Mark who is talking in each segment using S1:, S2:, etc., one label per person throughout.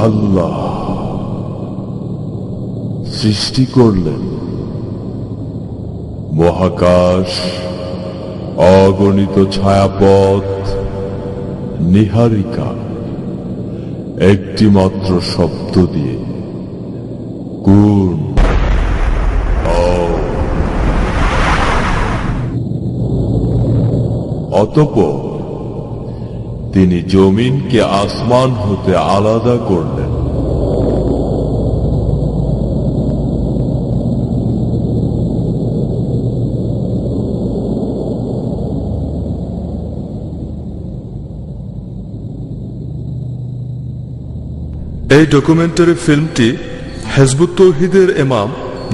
S1: আল্লাহ সৃষ্টি করলেন মহাকাশ, অগণিত ছায়াপথ, নীহারিকা একটি মাত্র শব্দ দিয়ে, কুন। অতঃপর তিনি জমিনকে আসমান হতে আলাদা করলেন।
S2: এই ডকুমেন্টারি ফিল্মটি হিজবুত তৌহিদের ইমাম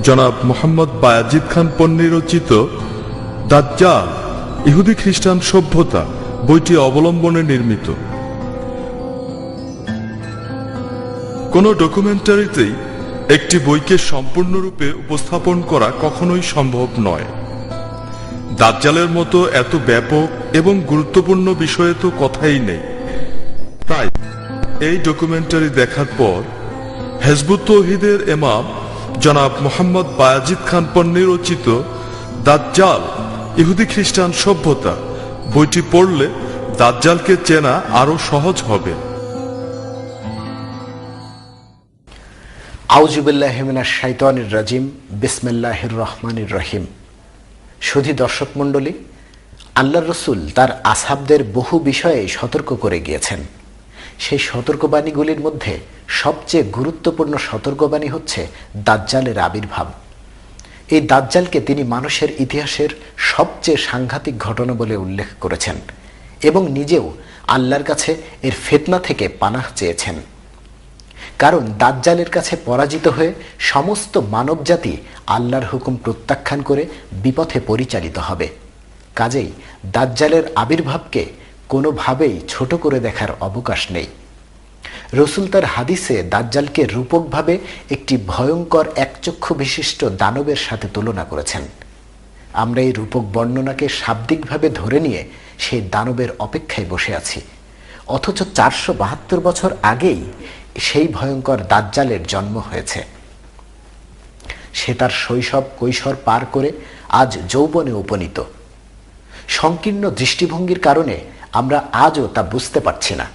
S2: জনাব মোহাম্মদ বায়াজিদ খান পন্নী রচিত দাজ্জাল ইহুদি খ্রিস্টান সভ্যতা বইটি অবলম্বনে নির্মিত। কোন ডকুমেন্টারিতেই একটি বইকে সম্পূর্ণরূপে উপস্থাপন করা কখনোই সম্ভব নয়। দাজ্জালের মতো এত ব্যাপক এবং গুরুত্বপূর্ণ বিষয়ে তো কথাই নেই। তাই এই ডকুমেন্টারি দেখার পর হিজবুত তৌহিদের ইমাম জনাব মোহাম্মদ বায়াজিদ খান পন্নী রচিত দাজ্জাল ইহুদি খ্রিস্টান সভ্যতা বইটি পড়লে দাজ্জালকে চেনা আরো সহজ হবে।
S3: আউযু বিল্লাহি মিনাশ শাইতানির রাজিম, বিসমিল্লাহির রহমানির রহিম। সুধী দর্শক মণ্ডলী, আল্লাহর রাসূল তার আসহাবদের বহু বিষয়ে সতর্ক করে গিয়েছেন। সেই সতর্কবাণীগুলির মধ্যে সবচেয়ে গুরুত্বপূর্ণ সতর্কবাণী হচ্ছে দাজ্জালের আবির্ভাব। এই দাজ্জালকে তিনি মানুষের ইতিহাসের সবচেয়ে সাংঘাতিক ঘটনা বলে উল্লেখ করেছেন এবং নিজেও আল্লাহর কাছে এর ফিতনা থেকে পানাহ চেয়েছেন। কারণ দাজ্জালের কাছে পরাজিত হয়ে সমস্ত মানবজাতি আল্লাহর হুকুম প্রত্যাখ্যান করে বিপথে পরিচালিত হবে। কাজেই দাজ্জালের আবির্ভাবকে কোনোভাবেই ছোট করে দেখার অবকাশ নেই। রসুল তার হাদিসে দাজ্জালকে রূপকভাবে একটি ভয়ঙ্কর একচক্ষু বিশিষ্ট দানবের সাথে তুলনা করেছেন। আমরা এই রূপক বর্ণনাকে শাব্দিকভাবে ধরে নিয়ে সেই দানবের অপেক্ষায় বসে আছি, অথচ 472 বছর আগেই সেই ভয়ঙ্কর দাজ্জালের জন্ম হয়েছে। সে তার শৈশব কৈশোর পার করে আজ যৌবনে উপনীত। সংকীর্ণ দৃষ্টিভঙ্গির কারণে আমরা আজও তা বুঝতে পারছি না।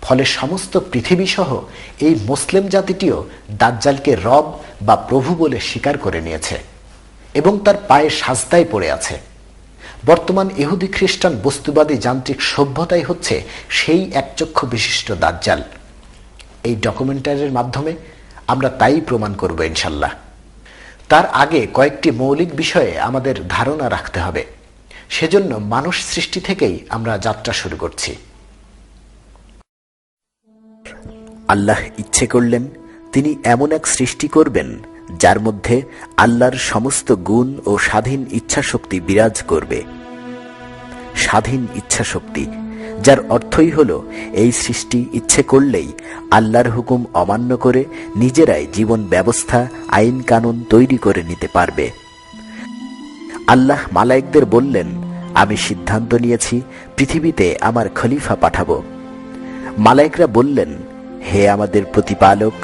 S3: ফলে সমস্ত পৃথিবী সহ এই মুসলিম জাতিটিও দাজ্জালকে রব বা প্রভু বলে স্বীকার করে নিয়েছে এবং তার পায়ে সাজদায় পড়ে আছে। বর্তমান ইহুদি খ্রিস্টান বস্তুবাদী যান্ত্রিক সভ্যতাই হচ্ছে সেই একচক্ষু বিশিষ্ট দাজ্জাল। এই ডকুমেন্টারির মাধ্যমে আমরা তাই প্রমাণ করব ইনশাল্লাহ। তার আগে কয়েকটি মৌলিক বিষয়ে আমাদের ধারণা রাখতে হবে। সেজন্য মানুষ সৃষ্টি থেকেই আমরা যাত্রা শুরু করছি। আল্লাহ ইচ্ছে করলেন তিনি এমন এক সৃষ্টি করবেন যার মধ্যে আল্লাহর সমস্ত গুণ ও স্বাধীন ইচ্ছাশক্তি বিরাজ করবে। স্বাধীন ইচ্ছাশক্তি, যার অর্থই হলো এই সৃষ্টি ইচ্ছে করলেই আল্লাহর হুকুম অমান্য করে নিজেরাই জীবন ব্যবস্থা, আইন কানুন তৈরি করে নিতে পারবে। আল্লাহ মালায়েকদের বললেন, আমি সিদ্ধান্ত নিয়েছি পৃথিবীতে আমার খলিফা পাঠাবো। মালায়েকরা বললেন, হে আমাদের প্রতিপালক,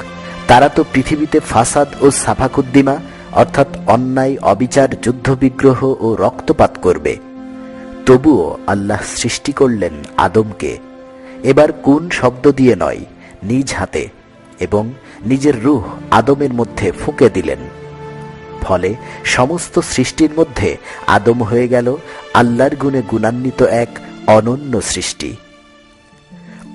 S3: তারা তো পৃথিবীতে ফাসাদ ও সাফাকুদ্দিমা অর্থাৎ অন্যায়, অবিচার, যুদ্ধবিগ্রহ ও রক্তপাত করবে। তবুও আল্লাহ সৃষ্টি করলেন আদমকে, এবার কোন শব্দ দিয়ে নয়, নিজ হাতে, এবং নিজের রূহ আদমের মধ্যে ফুঁকে দিলেন। ফলে সমস্ত সৃষ্টির মধ্যে আদম হয়ে গেল আল্লাহর গুণে গুণান্বিত এক অনন্য সৃষ্টি।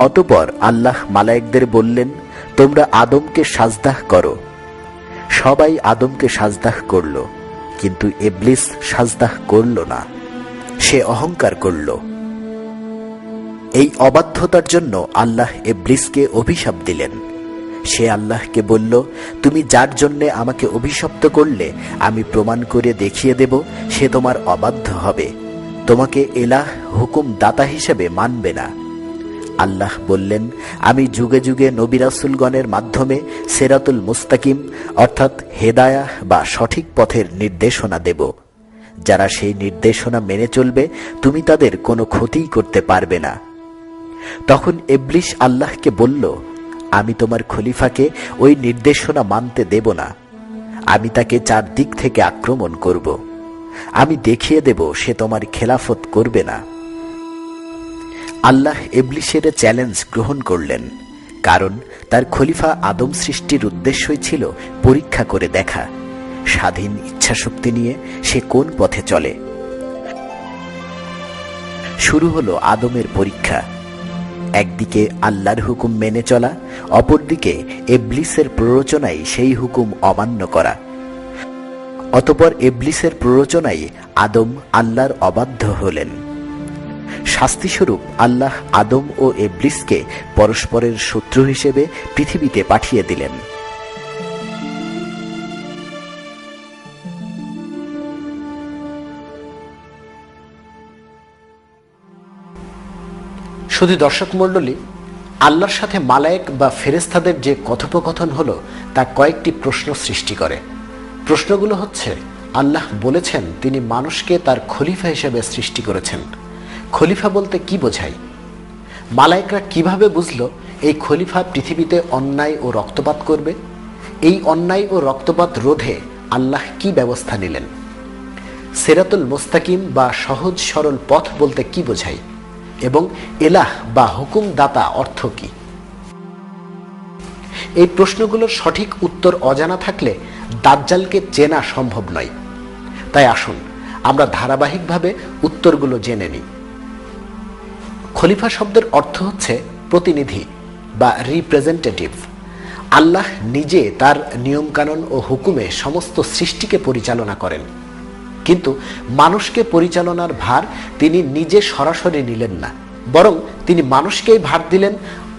S3: অতঃপর আল্লাহ মালায়েকদের বললেন, তোমরা আদমকে সাজদাহ করো। সবাই আদমকে সাজদাহ করল, কিন্তু ইবলিস সাজদাহ করল না। সে অহংকার করল। এই অবাধ্যতার জন্য আল্লাহ ইবলিসকে অভিশাপ দিলেন। সে আল্লাহকে বলল, তুমি যার জন্যে আমাকে অভিশপ্ত করলে আমি প্রমাণ করে দেখিয়ে দেব সে তোমার অবাধ্য হবে, তোমাকে এলাহ হুকুম দাতা হিসেবে মানবে না। আল্লাহ বললেন, আমি যুগে যুগে নবী রাসূলগণের মাধ্যমে সিরাতুল মুস্তাকিম অর্থাৎ হেদায়াহ বা সঠিক পথের নির্দেশনা দেব। যারা সেই নির্দেশনা মেনে চলবে তুমি তাদের কোনো ক্ষতিই করতে পারবে না। তখন ইবলিস আল্লাহকে বলল, আমি তোমার খলিফাকে ওই নির্দেশনা মানতে দেব না। আমি তাকে চারদিক থেকে আক্রমণ করব। আমি দেখিয়ে দেব সে তোমার খেলাফত করবে না। আল্লাহ ইবলিসের চ্যালেঞ্জ গ্রহণ করলেন, কারণ তার খলিফা আদম সৃষ্টির উদ্দেশ্যই ছিল পরীক্ষা করে দেখা স্বাধীন ইচ্ছাশক্তি নিয়ে সে কোন পথে চলে। শুরু হলো আদমের পরীক্ষা। একদিকে আল্লাহর হুকুম মেনে চলা, অপরদিকে ইবলিসের প্ররোচনায় সেই হুকুম অমান্য করা। অতঃপর ইবলিসের প্ররোচনায় আদম আল্লাহর অবাধ্য হলেন। শাস্তিস্বরূপ আল্লাহ আদম ও ইবলিসকে পরস্পরের শত্রু হিসেবে পৃথিবীতে পাঠিয়ে দিলেন। শুধু দর্শক মণ্ডলী, আল্লাহর সাথে মালায়েক বা ফেরেশতাদের যে কথোপকথন হলো তা কয়েকটি প্রশ্ন সৃষ্টি করে। প্রশ্নগুলো হচ্ছে, আল্লাহ বলেছেন তিনি মানুষকে তার খলিফা হিসেবে সৃষ্টি করেছেন। খলিফা বলতে কি বোঝায়? মালায়েকরা কিভাবে বুঝলো এই খলিফা পৃথিবীতে অন্যায় ও রক্তপাত করবে? এই অন্যায় ও রক্তপাত রোধে আল্লাহ কি ব্যবস্থা নিলেন? সিরাতুল মুস্তাকিম বা সহজ সরল পথ বলতে কি বোঝায়? এবং এলাহ বা হুকুম দাতা অর্থ কি? এই প্রশ্নগুলোর সঠিক উত্তর অজানা থাকলে দাজ্জালকে চেনা সম্ভব নয়। তাই আসুন আমরা ধারাবাহিকভাবে উত্তরগুলো জেনে নিই। খলিফা শব্দের অর্থ হচ্ছে প্রতিনিধি বা রিপ্রেজেন্টেটিভ। আল্লাহ নিজে তার নিয়মকানুন ও হুকুমে সমস্ত সৃষ্টিকে পরিচালনা করেন, কিন্তু মানুষকে পরিচালনার ভার তিনি নিজে সরাসরি নিলেন না, বরং তিনি মানুষকেই ভার দিলেন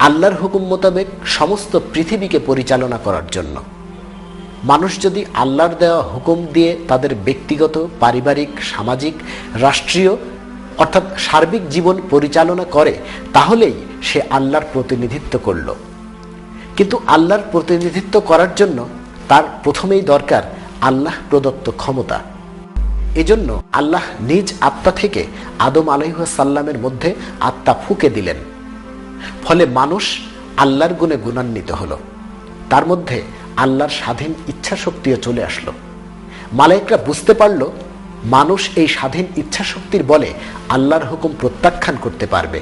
S3: আল্লাহর হুকুম মোতাবেক সমস্ত পৃথিবীকে পরিচালনা করার জন্য। মানুষ যদি আল্লাহর দেওয়া হুকুম দিয়ে তাদের ব্যক্তিগত, পারিবারিক, সামাজিক, রাষ্ট্রীয় অর্থাৎ সার্বিক জীবন পরিচালনা করে, তাহলেই সে আল্লাহর প্রতিনিধিত্ব করল। কিন্তু আল্লাহর প্রতিনিধিত্ব করার জন্য তার প্রথমেই দরকার আল্লাহ প্রদত্ত ক্ষমতা। এজন্য আল্লাহ নিজ আত্মা থেকে আদম আলাইহিস সালামের মধ্যে আত্মা ফুঁকে দিলেন। ফলে মানুষ আল্লাহর গুণে গুণান্বিত হলো। তার মধ্যে আল্লাহর স্বাধীন ইচ্ছা শক্তিও চলে আসলো। মালায়েকরা বুঝতে পারল মানুষ এই স্বাধীন ইচ্ছা শক্তির বলে আল্লাহর হুকুম প্রত্যাখ্যান করতে পারবে।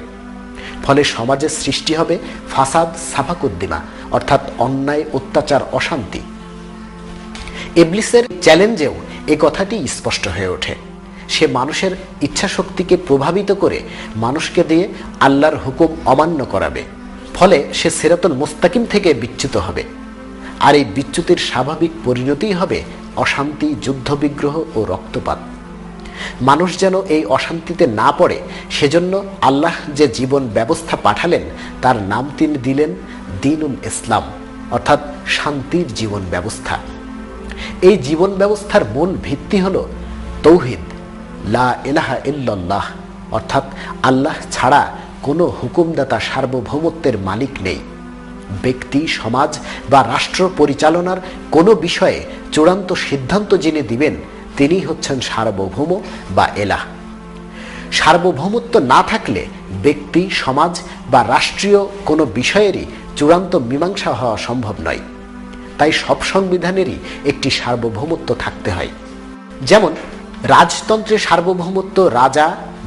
S3: ফলে সমাজের সৃষ্টি হবে ফাসাদ, সাফাকুদ্দিমা অর্থাৎ অন্যায়, অত্যাচার, অশান্তি। ইবলিসের চ্যালেঞ্জেও এ কথাটি স্পষ্ট হয়ে ওঠে। সে মানুষের ইচ্ছা শক্তিকে প্রভাবিত করে মানুষকে দিয়ে আল্লাহর হুকুম অমান্য করাবে। ফলে সে সিরাতুল মুস্তাকিম থেকে বিচ্যুত হবে। আর এই বিচ্যুতির স্বাভাবিক পরিণতিই হবে অশান্তি, যুদ্ধবিগ্রহ ও রক্তপাত। মানুষ যেন এই অশান্তিতে না পড়ে সেজন্য আল্লাহ যে জীবন ব্যবস্থা পাঠালেন তার নাম তিনি দিলেন দ্বীনুল ইসলাম অর্থাৎ শান্তির জীবন ব্যবস্থা। এই জীবন ব্যবস্থার মূল ভিত্তি হল তৌহিদ, লা ইলাহা ইল্লাল্লাহ অর্থাৎ আল্লাহ ছাড়া কোনো হুকুমদাতা, সার্বভৌমত্বের মালিক নেই। ব্যক্তি, সমাজ বা রাষ্ট্র পরিচালনার কোনো বিষয়ে চূড়ান্ত সিদ্ধান্ত যিনি দিবেন তিনি হচ্ছেন সার্বভৌম বা এলাহ। সার্বভৌমত্ব না থাকলে ব্যক্তি, সমাজ বা রাষ্ট্রীয় কোনো বিষয়েরই চূড়ান্ত মীমাংসা হওয়া সম্ভব নয়। তাই সব সংবিধানেরই একটি সার্বভৌমত্ব থাকতে হয়। যেমন রাজতন্ত্রের সার্বভৌমত্ব রাজা,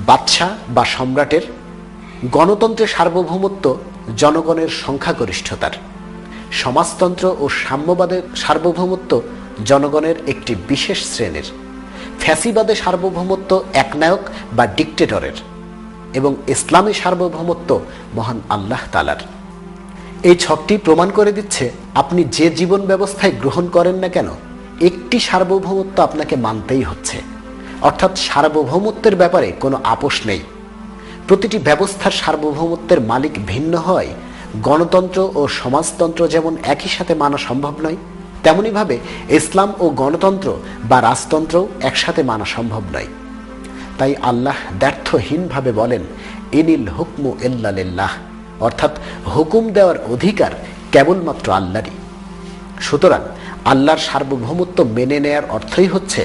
S3: বাদশাহ বা সম্রাটের, গণতন্ত্রের সার্বভৌমত্ব জনগণের সংখ্যাগরিষ্ঠতার, সমাজতন্ত্র ও সাম্যবাদের সার্বভৌমত্ব জনগণের একটি বিশেষ শ্রেণীর, ফ্যাসিবাদে সার্বভৌমত্ব একনায়ক বা ডিক্টেটরের এবং ইসলামী সার্বভৌমত্ব মহান আল্লাহ তাআলার। এই ছকটি প্রমাণ করে দিচ্ছে আপনি যে জীবন ব্যবস্থায় গ্রহণ করেন না কেন একটি সার্বভৌমত্ব আপনাকে মানতেই হচ্ছে। অর্থাৎ সার্বভৌমত্বের ব্যাপারে কোনো আপোষ নেই। প্রতিটি ব্যবস্থার সার্বভৌমত্বের মালিক ভিন্ন হয়। গণতন্ত্র ও সমাজতন্ত্র যেমন একই সাথে মানা সম্ভব নয়, তেমনিভাবে ইসলাম ও গণতন্ত্র বা রাজতন্ত্রও একসাথে মানা সম্ভব নয়। তাই আল্লাহ দ্ব্যর্থহীনভাবে বলেন, ইনিল হুকমু ইল্লা লিল্লাহ অর্থাৎ হুকুম দেওয়ার অধিকার কেবলমাত্র আল্লাহরই। সুতরাং আল্লাহর সার্বভৌমত্ব মেনে নেয়ার অর্থই হচ্ছে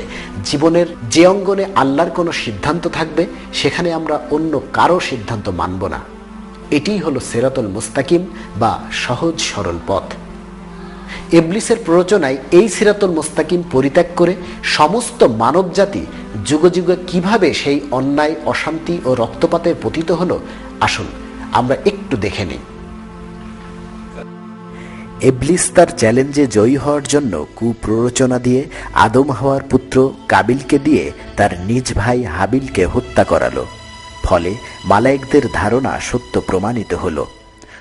S3: জীবনের যে অঙ্গনে আল্লাহর কোনো সিদ্ধান্ত থাকবে সেখানে আমরা অন্য কারো সিদ্ধান্ত মানব না। এটিই হলো সিরাতুল মুস্তাকিম বা সহজ সরল পথ। ইবলিসের প্ররোচনায় এই সিরাতুল মুস্তাকিম পরিত্যাগ করে সমস্ত মানবজাতি যুগে যুগে কিভাবে সেই অন্যায়, অশান্তি ও রক্তপাতে পতিত হলো, আসুন আমরা একটু দেখে নিই। ইবলিস তার চ্যালেঞ্জে জয়ী হওয়ার জন্য কুপ্ররোচনা দিয়ে আদম হাওয়ার পুত্র কাবিলকে দিয়ে তার নিজ ভাই হাবিলকে হত্যা করালো। ফলে মালায়েকদের ধারণা সত্য প্রমাণিত হলো।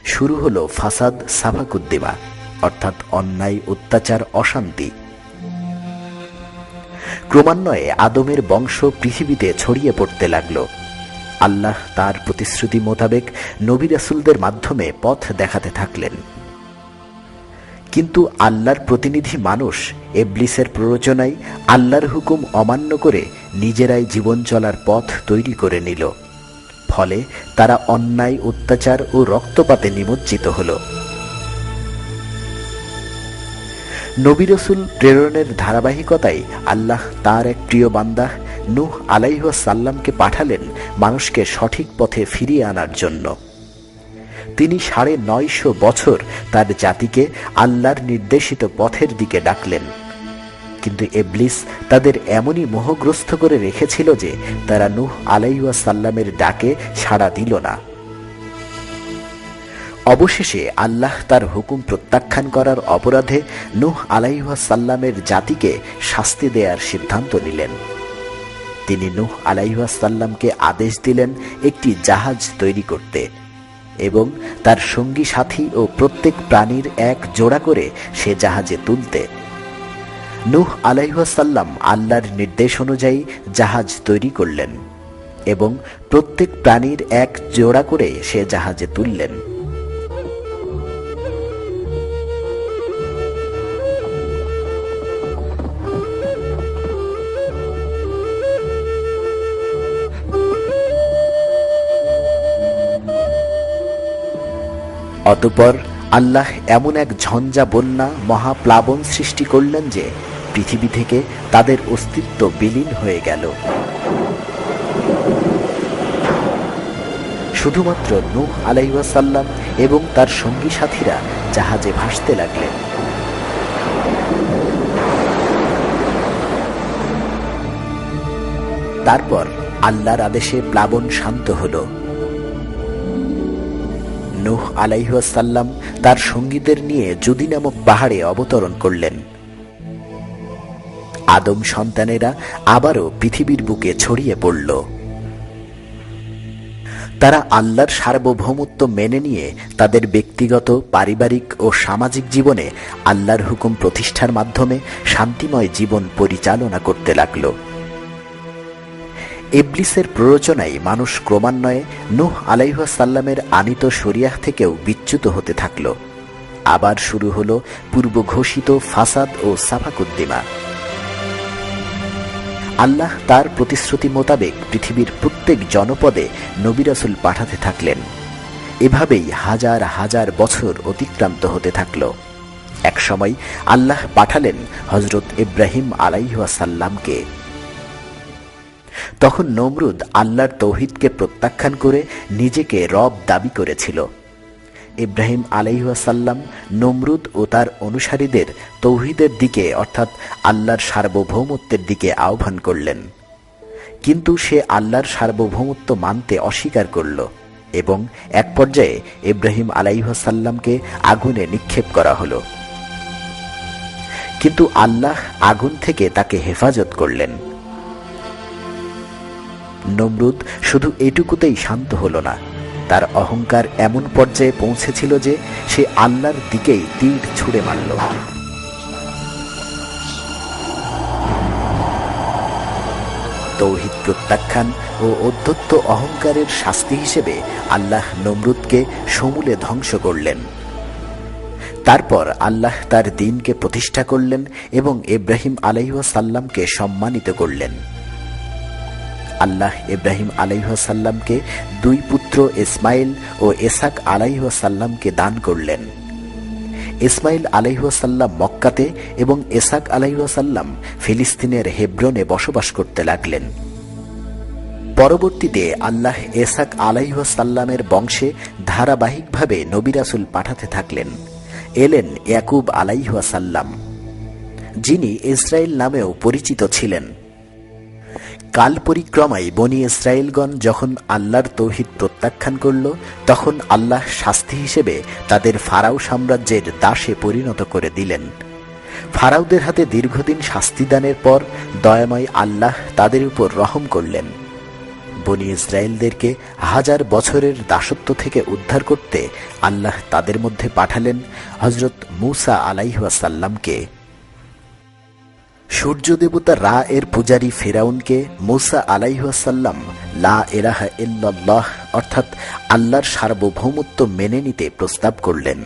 S3: শুরু হলো ফাসাদ সাফাকুদ্দিমা, অর্থাৎ অন্যায়, অত্যাচার, অশান্তি। ক্রমান্বয়ে আদমের বংশ পৃথিবীতে ছড়িয়ে পড়তে লাগল। আল্লাহ তার প্রতিশ্রুতি মোতাবেক নবী রাসূলদের মাধ্যমে পথ দেখাতে থাকলেন। কিন্তু আল্লাহর প্রতিনিধি মানুষ ইবলিসের প্ররোচনায় আল্লাহর হুকুম অমান্য করে নিজেরাই জীবন চলার পথ তৈরি করে নিল। ফলে তারা অন্যায়, অত্যাচার ও রক্তপাতে নিমজ্জিত হল। নবী রাসূল প্রেরণের ধারাবাহিকতায় আল্লাহ তার এক প্রিয় বান্দা নূহ আলাইহিস সালামকে পাঠালেন মানুষকে সঠিক পথে ফিরিয়ে আনার জন্য। তিনি ৯৫০ বছর তার জাতিকে আল্লাহর নির্দেশিত পথের দিকে ডাকলেন। কিন্তু ইবলিস তাদের এমনই মোহগ্রস্ত করে রেখেছিল যে তারা নূহ আলাইহিস সালামের ডাকে সাড়া দিল না। অবশেষে আল্লাহ তার হুকুম প্রত্যাখ্যান করার অপরাধে নূহ আলাইহিস সালামের জাতিকে শাস্তি দেওয়ার সিদ্ধান্ত নিলেন। তিনি নূহ আলাইহিস সালামকে আদেশ দিলেন একটি জাহাজ তৈরি করতে এবং তার সঙ্গী সাথী ও প্রত্যেক প্রাণীর এক জোড়া করে সে জাহাজে তুলতে। নূহ আলাইহিস সালাম আল্লাহর নির্দেশ অনুযায়ী জাহাজ তৈরি করলেন এবং প্রত্যেক প্রাণীর এক জোড়া করে সে জাহাজে তুললেন। অতঃপর আল্লাহ এমন এক ঝঞ্ঝা, বন্যা, মহাপ্লাবন সৃষ্টি করলেন যে পৃথিবী থেকে তাদের অস্তিত্ব বিলীন হয়ে গেল। শুধুমাত্র নূহ আলাইহিস সালাম এবং তার সঙ্গী সাথীরা জাহাজে ভাসতে লাগলেন। তারপর আল্লাহর আদেশে প্লাবন শান্ত হলো। নূহ আলাইহিস সালাম তার সঙ্গীদের নিয়ে জুদি নামক পাহাড়ে অবতরণ করলেন। আদম সন্তানেরা আবারও পৃথিবীর বুকে ছড়িয়ে পড়ল। তারা আল্লাহর সার্বভৌমত্ব মেনে নিয়ে তাদের ব্যক্তিগত, পারিবারিক ও সামাজিক জীবনে আল্লাহর হুকুম প্রতিষ্ঠার মাধ্যমে শান্তিময় জীবন পরিচালনা করতে লাগল। ইবলিসের প্ররোচনায় মানুষ ক্রমান্বয়ে নূহ আলাইহিস সালামের আনিত শরিয়াহ থেকেও বিচ্যুত হতে থাকল। আবার শুরু হলো পূর্ব ঘোষিত ফাসাদ ও সাফাকুদ্দিমা। আল্লাহ তার প্রতিশ্রুতি মোতাবেক পৃথিবীর প্রত্যেক জনপদে নবী রাসূল পাঠাতে থাকলেন। এভাবেই হাজার হাজার বছর অতিক্রান্ত হতে থাকল। একসময় আল্লাহ পাঠালেন হযরত ইব্রাহিম আলাইহিস সালামকে। তখন নমরুদ আল্লাহর তৌহিদকে প্রত্যাখ্যান করে নিজেকে রব দাবি করেছিল। ইব্রাহিম আলাইহিস সালাম নমরুদ ও তার অনুসারীদের তৌহিদের দিকে, অর্থাৎ আল্লাহর সার্বভৌমত্বের দিকে আহ্বান করলেন। কিন্তু সে আল্লাহর সার্বভৌমত্ব মানতে অস্বীকার করল এবং এক পর্যায়ে ইব্রাহিম আলাইহিস সালামকে আগুনে নিক্ষেপ করা হলো। কিন্তু আল্লাহ আগুন থেকে তাকে হেফাজত করলেন। নমরুদ শুধু এটুকুতেই শান্ত হল না, তার অহংকার এমন পর্যায়ে পৌঁছেছিল যে সে আল্লাহর দিকেই তীর ছুঁড়ে মারল। তৌহিদ প্রত্যাখ্যান ও অধ্যত্ত অহংকারের শাস্তি হিসেবে আল্লাহ নমরুদকে সমূলে ধ্বংস করলেন। তারপর আল্লাহ তার দ্বীনকে প্রতিষ্ঠা করলেন এবং ইব্রাহিম আলাইহিস সালামকে সম্মানিত করলেন। আল্লাহ ইব্রাহিম আলাইহিস সালামকে দুই পুত্র ইসমাইল ও ইসহাক আলাইহিস সালামকে দান করলেন। ইসমাইল আলাইহিস সালাম মক্কাতে এবং ইসহাক আলাইহিস সালাম ফিলিস্তিনের হেব্রনে বসবাস করতে লাগলেন। পরবর্তীতে আল্লাহ ইসহাক আলাইহিসসালামের বংশে ধারাবাহিকভাবে নবী রাসূল পাঠাতে থাকলেন। এলেন ইয়াকুব আলাইহিসসালাম, যিনি ইসরায়েল নামেও পরিচিত ছিলেন। কাল পরিক্রমায় বনি ইসরায়েলগণ যখন আল্লাহর তৌহিদ প্রত্যাখ্যান করল, তখন আল্লাহ শাস্তি হিসেবে তাদের ফারাও সাম্রাজ্যের দাসে পরিণত করে দিলেন। ফারাওদের হাতে দীর্ঘদিন শাস্তিদানের পর দয়াময় আল্লাহ তাদের উপর রহম করলেন। বনি ইসরায়েলদেরকে 1000 বছরের দাসত্ব থেকে উদ্ধার করতে আল্লাহ তাদের মধ্যে পাঠালেন হযরত মূসা আলাইহিসসালামকে। সূর্য দেবতা রা এর পূজারী ফেরাউনকে মূসা আলাইহিসসালাম লা ইলাহা ইল্লাল্লাহ অর্থাৎ আল্লাহর সার্বভৌমত্ব মেনে নিতে প্রস্তাব করলেন।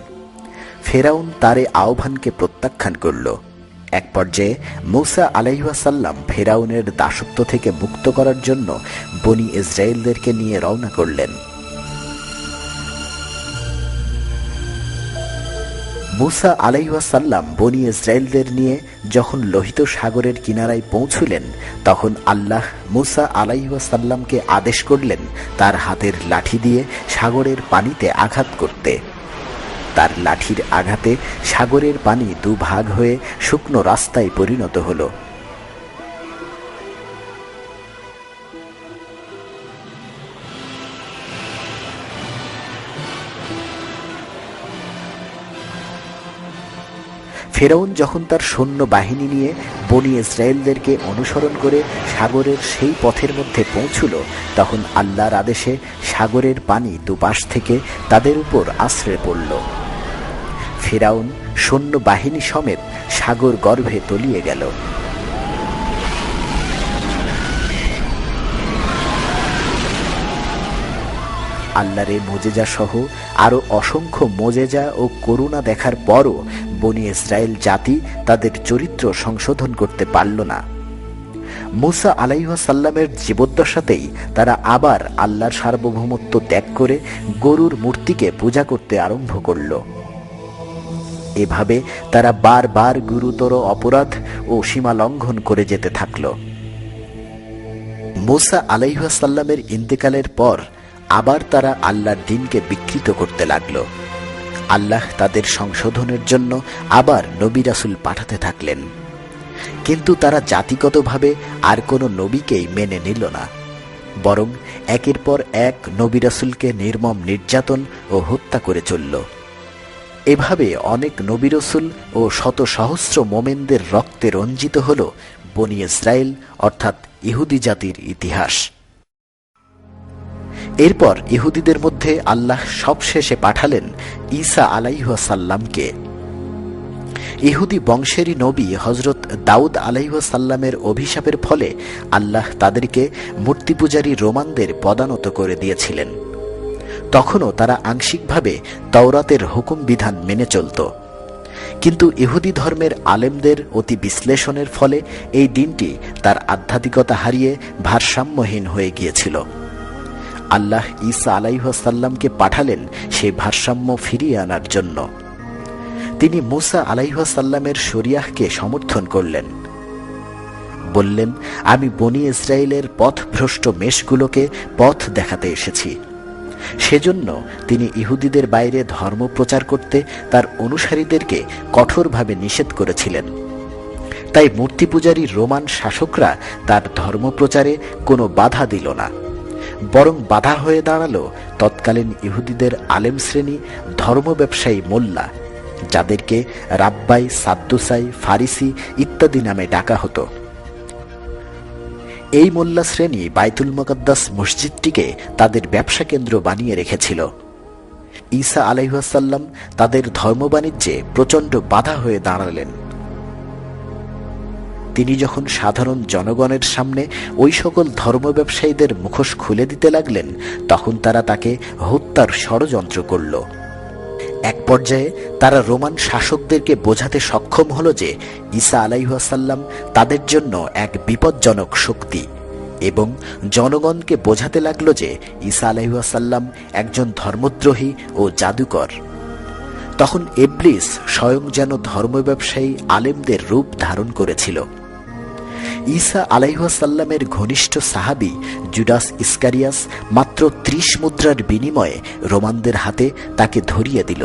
S3: ফেরাউন তার এই আহ্বানকে প্রত্যাখ্যান করল। এক পর্যায়ে মূসা আলাইহিসসালাম ফেরাউনের দাসত্ব থেকে মুক্ত করার জন্য বনি ইসরায়েলদেরকে নিয়ে রওনা করলেন। মূসা আলাইহিসসালাম বনি ইসরায়েলদের নিয়ে যখন লোহিত সাগরের কিনারায় পৌঁছলেন, তখন আল্লাহ মূসা আলাইহিসসালামকে আদেশ করলেন তার হাতের লাঠি দিয়ে সাগরের পানিতে আঘাত করতে। তার লাঠির আঘাতে সাগরের পানি দুভাগ হয়ে শুকনো রাস্তায় পরিণত হল। ফেরাউন যখন তার সৈন্য বাহিনী নিয়ে বনি ইসরায়েলদেরকে অনুসরণ করে সাগরের সেই পথের মধ্যে পৌঁছল, তখন আল্লাহর আদেশে সাগরের পানি দুপাশ থেকে তাদের উপর আছড়ে পড়ল। ফেরাউন সৈন্য বাহিনী সমেত সাগর গর্ভে তলিয়ে গেল। আল্লাহর এই মুজিজা সহ আরো অসংখ্য মুজিজা ও করুণা দেখার পরও বনি ইসরায়েল জাতি তাদের চরিত্র সংশোধন করতে পারল না। মূসা আলাইহিসসালামের জীবদ্দশাতেই তারা আবার আল্লাহর সার্বভৌমত্ব ত্যাগ করে গরুর মূর্তিকে পূজা করতে আরম্ভ করল। এভাবে তারা বারবার গুরুতর অপরাধ ও সীমা লঙ্ঘন করে যেতে থাকল। মূসা আলাইহিসসালামের ইন্তেকালের পর আবার তারা আল্লাহর দ্বীনকে বিকৃত করতে লাগল। আল্লাহ তাদের সংশোধনের জন্য আবার নবী রাসূল পাঠাতে থাকলেন, কিন্তু তারা জাতিগতভাবে আর কোনো নবীকেই মেনে নিল না, বরং একের পর এক নবী রাসূলকে নির্মম নির্যাতন ও হত্যা করে চলল। এভাবে অনেক নবী রাসূল ও শত সহস্র মোমেনদের রক্তে রঞ্জিত হল বনি ইসরায়েল অর্থাৎ ইহুদি জাতির ইতিহাস। এরপর ইহুদিদের মধ্যে আল্লাহ সবশেষে পাঠালেন ঈসা আলাইহিসসালামকে। ইহুদি বংশেরই নবী হযরত দাউদ আলাইহিসসালামের অভিশাপের ফলে আল্লাহ তাদেরকে মূর্তি পূজারী রোমানদের পদানত করে দিয়েছিলেন। তখনও তারা আংশিকভাবে তাওরাতের হুকুম বিধান মেনে চলত, কিন্তু ইহুদি ধর্মের আলেমদের অতি বিশ্লেষণের ফলে এই দিনটি তার আধ্যাত্মিকতা হারিয়ে ভারসাম্যহীন হয়ে গিয়েছিল। আল্লাহ ঈসা আলাইহিসসালামকে পাঠালেন সেই ভারসাম্য ফিরিয়ে আনার জন্য। তিনি মূসা আলাইহিসসালামের শরিয়াহকে সমর্থন করলেন, বললেন, আমি বনি ইসরায়েলের পথভ্রষ্ট মেষগুলোকে পথ দেখাতে এসেছি। সেজন্য তিনি ইহুদিদের বাইরে ধর্ম প্রচার করতে তার অনুসারীদেরকে কঠোরভাবে নিষেধ করেছিলেন। তাই মূর্তি পূজারী রোমান শাসকরা তার ধর্ম প্রচারে কোনো বাধা দিল না, বরং বাধা হয়ে দাঁড়ালো তৎকালীন ইহুদিদের আলেম শ্রেণী ধর্ম ব্যবসায়ী মোল্লা, যাদেরকে রাব্বাই, সাদ্দুসাই, ফারিসি ইত্যাদি নামে ডাকা হতো। এই মোল্লা শ্রেণী বাইতুল মুকাদ্দাস মসজিদটিকে তাদের ব্যবসা কেন্দ্র বানিয়ে রেখেছিল। ঈসা আলাইহিসসালাম তাদের ধর্ম বাণিজ্যে প্রচণ্ড বাধা হয়ে দাঁড়ালেন। তিনি যখন সাধারণ জনগণের সামনে ওই সকল ধর্ম ব্যবসায়ীদের মুখোশ খুলে দিতে লাগলেন, তখন তারা তাকে হত্যার ষড়যন্ত্র করল। এক পর্যায়ে তারা রোমান শাসকদেরকে বোঝাতে সক্ষম হল যে ঈসা আলাইহিসসালাম তাদের জন্য এক বিপজ্জনক শক্তি, এবং জনগণকে বোঝাতে লাগলো যে ঈসা আলাইহিসসালাম একজন ধর্মদ্রোহী ও জাদুকর। তখন ইবলিস স্বয়ং যেন ধর্ম ব্যবসায়ী আলেমদের রূপ ধারণ করেছিল। ঈসা আলাইহাসাল্লামের ঘনিষ্ঠ সাহাবী জুডাস ইস্কারিয়াস মাত্র 30 মুদ্রার বিনিময়ে রোমানদের হাতে তাকে ধরিয়ে দিল।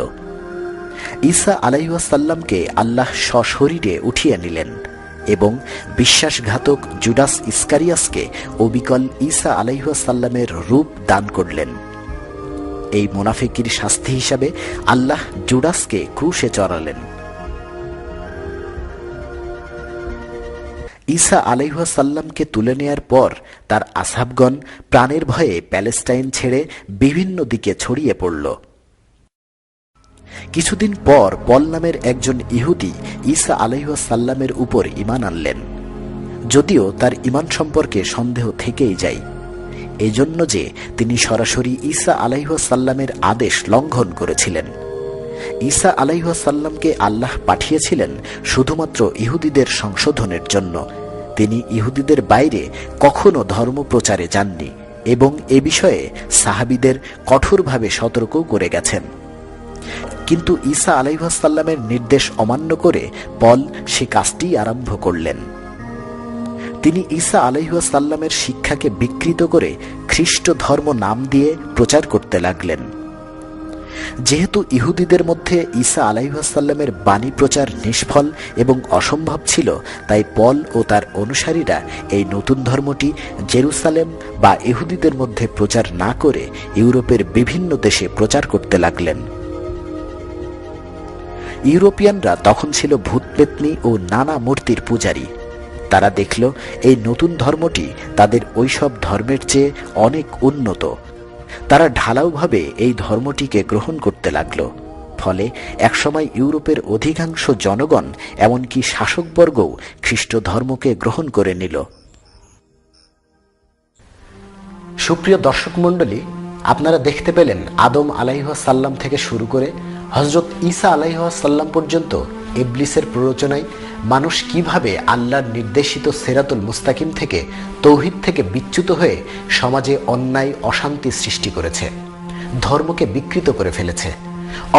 S3: ঈসা আলাইহাসাল্লামকে আল্লাহ সশরীরে উঠিয়ে নিলেন এবং বিশ্বাসঘাতক জুডাস ইস্কারিয়াসকে অবিকল ঈসা আলাইহাসাল্লামের রূপ দান করলেন। এই মুনাফিকির শাস্তি হিসাবে আল্লাহ জুডাসকে ক্রুশে চড়ালেন। ঈসা আলাইহাসাল্লামকে তুলে নেয়ার পর তার আসহাবগণ প্রাণের ভয়ে প্যালেস্টাইন ছেড়ে বিভিন্ন দিকে ছড়িয়ে পড়ল। কিছুদিন পর পল নামের একজন ইহুদি ঈসা আলাইহাসাল্লামের উপর ঈমান আনলেন, যদিও তার ঈমান সম্পর্কে সন্দেহ থেকেই যায়, এজন্য যে তিনি সরাসরি ঈসা আলাইহাসাল্লামের আদেশ লঙ্ঘন করেছিলেন। ঈসা আলাইহাসাল্লামকে আল্লাহ পাঠিয়েছিলেন শুধুমাত্র ইহুদিদের সংশোধনের জন্য। তিনি ইহুদিদের বাইরে কখনো ধর্ম প্রচারে যাননি এবং এ বিষয়ে সাহাবীদের কঠোরভাবে সতর্ক করে গেছেন। কিন্তু ঈসা আলাইহাসাল্লামের নির্দেশ অমান্য করে পল সে কাজটি আরম্ভ করলেন। তিনি ঈসা আলাইহাসাল্লামের শিক্ষাকে বিকৃত করে খ্রিস্ট ধর্ম নাম দিয়ে প্রচার করতে লাগলেন। যেহেতু ইহুদিদের মধ্যে ঈসা আলাইহাসাল্লামের বাণী প্রচার নিষ্ফল এবং অসম্ভব ছিল, তাই পল ও তার অনুসারীরা এই নতুন ধর্মটি জেরুসালেম বা ইহুদিদের মধ্যে প্রচার না করে ইউরোপের বিভিন্ন দেশে প্রচার করতে লাগলেন। ইউরোপিয়ানরা তখন ছিল ভূতপেত্নী ও নানা মূর্তির পূজারী। তারা দেখল এই নতুন ধর্মটি তাদের ওইসব ধর্মের চেয়ে অনেক উন্নত। তারা ঢালাওভাবে এই ধর্মটিকে গ্রহণ করতে লাগল। ফলে একসময় ইউরোপের অধিকাংশ জনগণ, এমনকি শাসকবর্গও খ্রিস্ট ধর্মকে গ্রহণ করে নিল। সুপ্রিয় দর্শক মণ্ডলী, আপনারা দেখতে পেলেন আদম আলাইহাসাল্লাম থেকে শুরু করে হযরত ঈসা আলাইহাসাল্লাম পর্যন্ত ইবলিসের প্ররোচনায় মানুষ কিভাবে আল্লাহর নির্দেশিত সিরাতুল মুস্তাকিম থেকে, তৌহিদ থেকে বিচ্যুত হয়ে সমাজে অন্যায় অশান্তি সৃষ্টি করেছে, ধর্মকে বিকৃত করে ফেলেছে।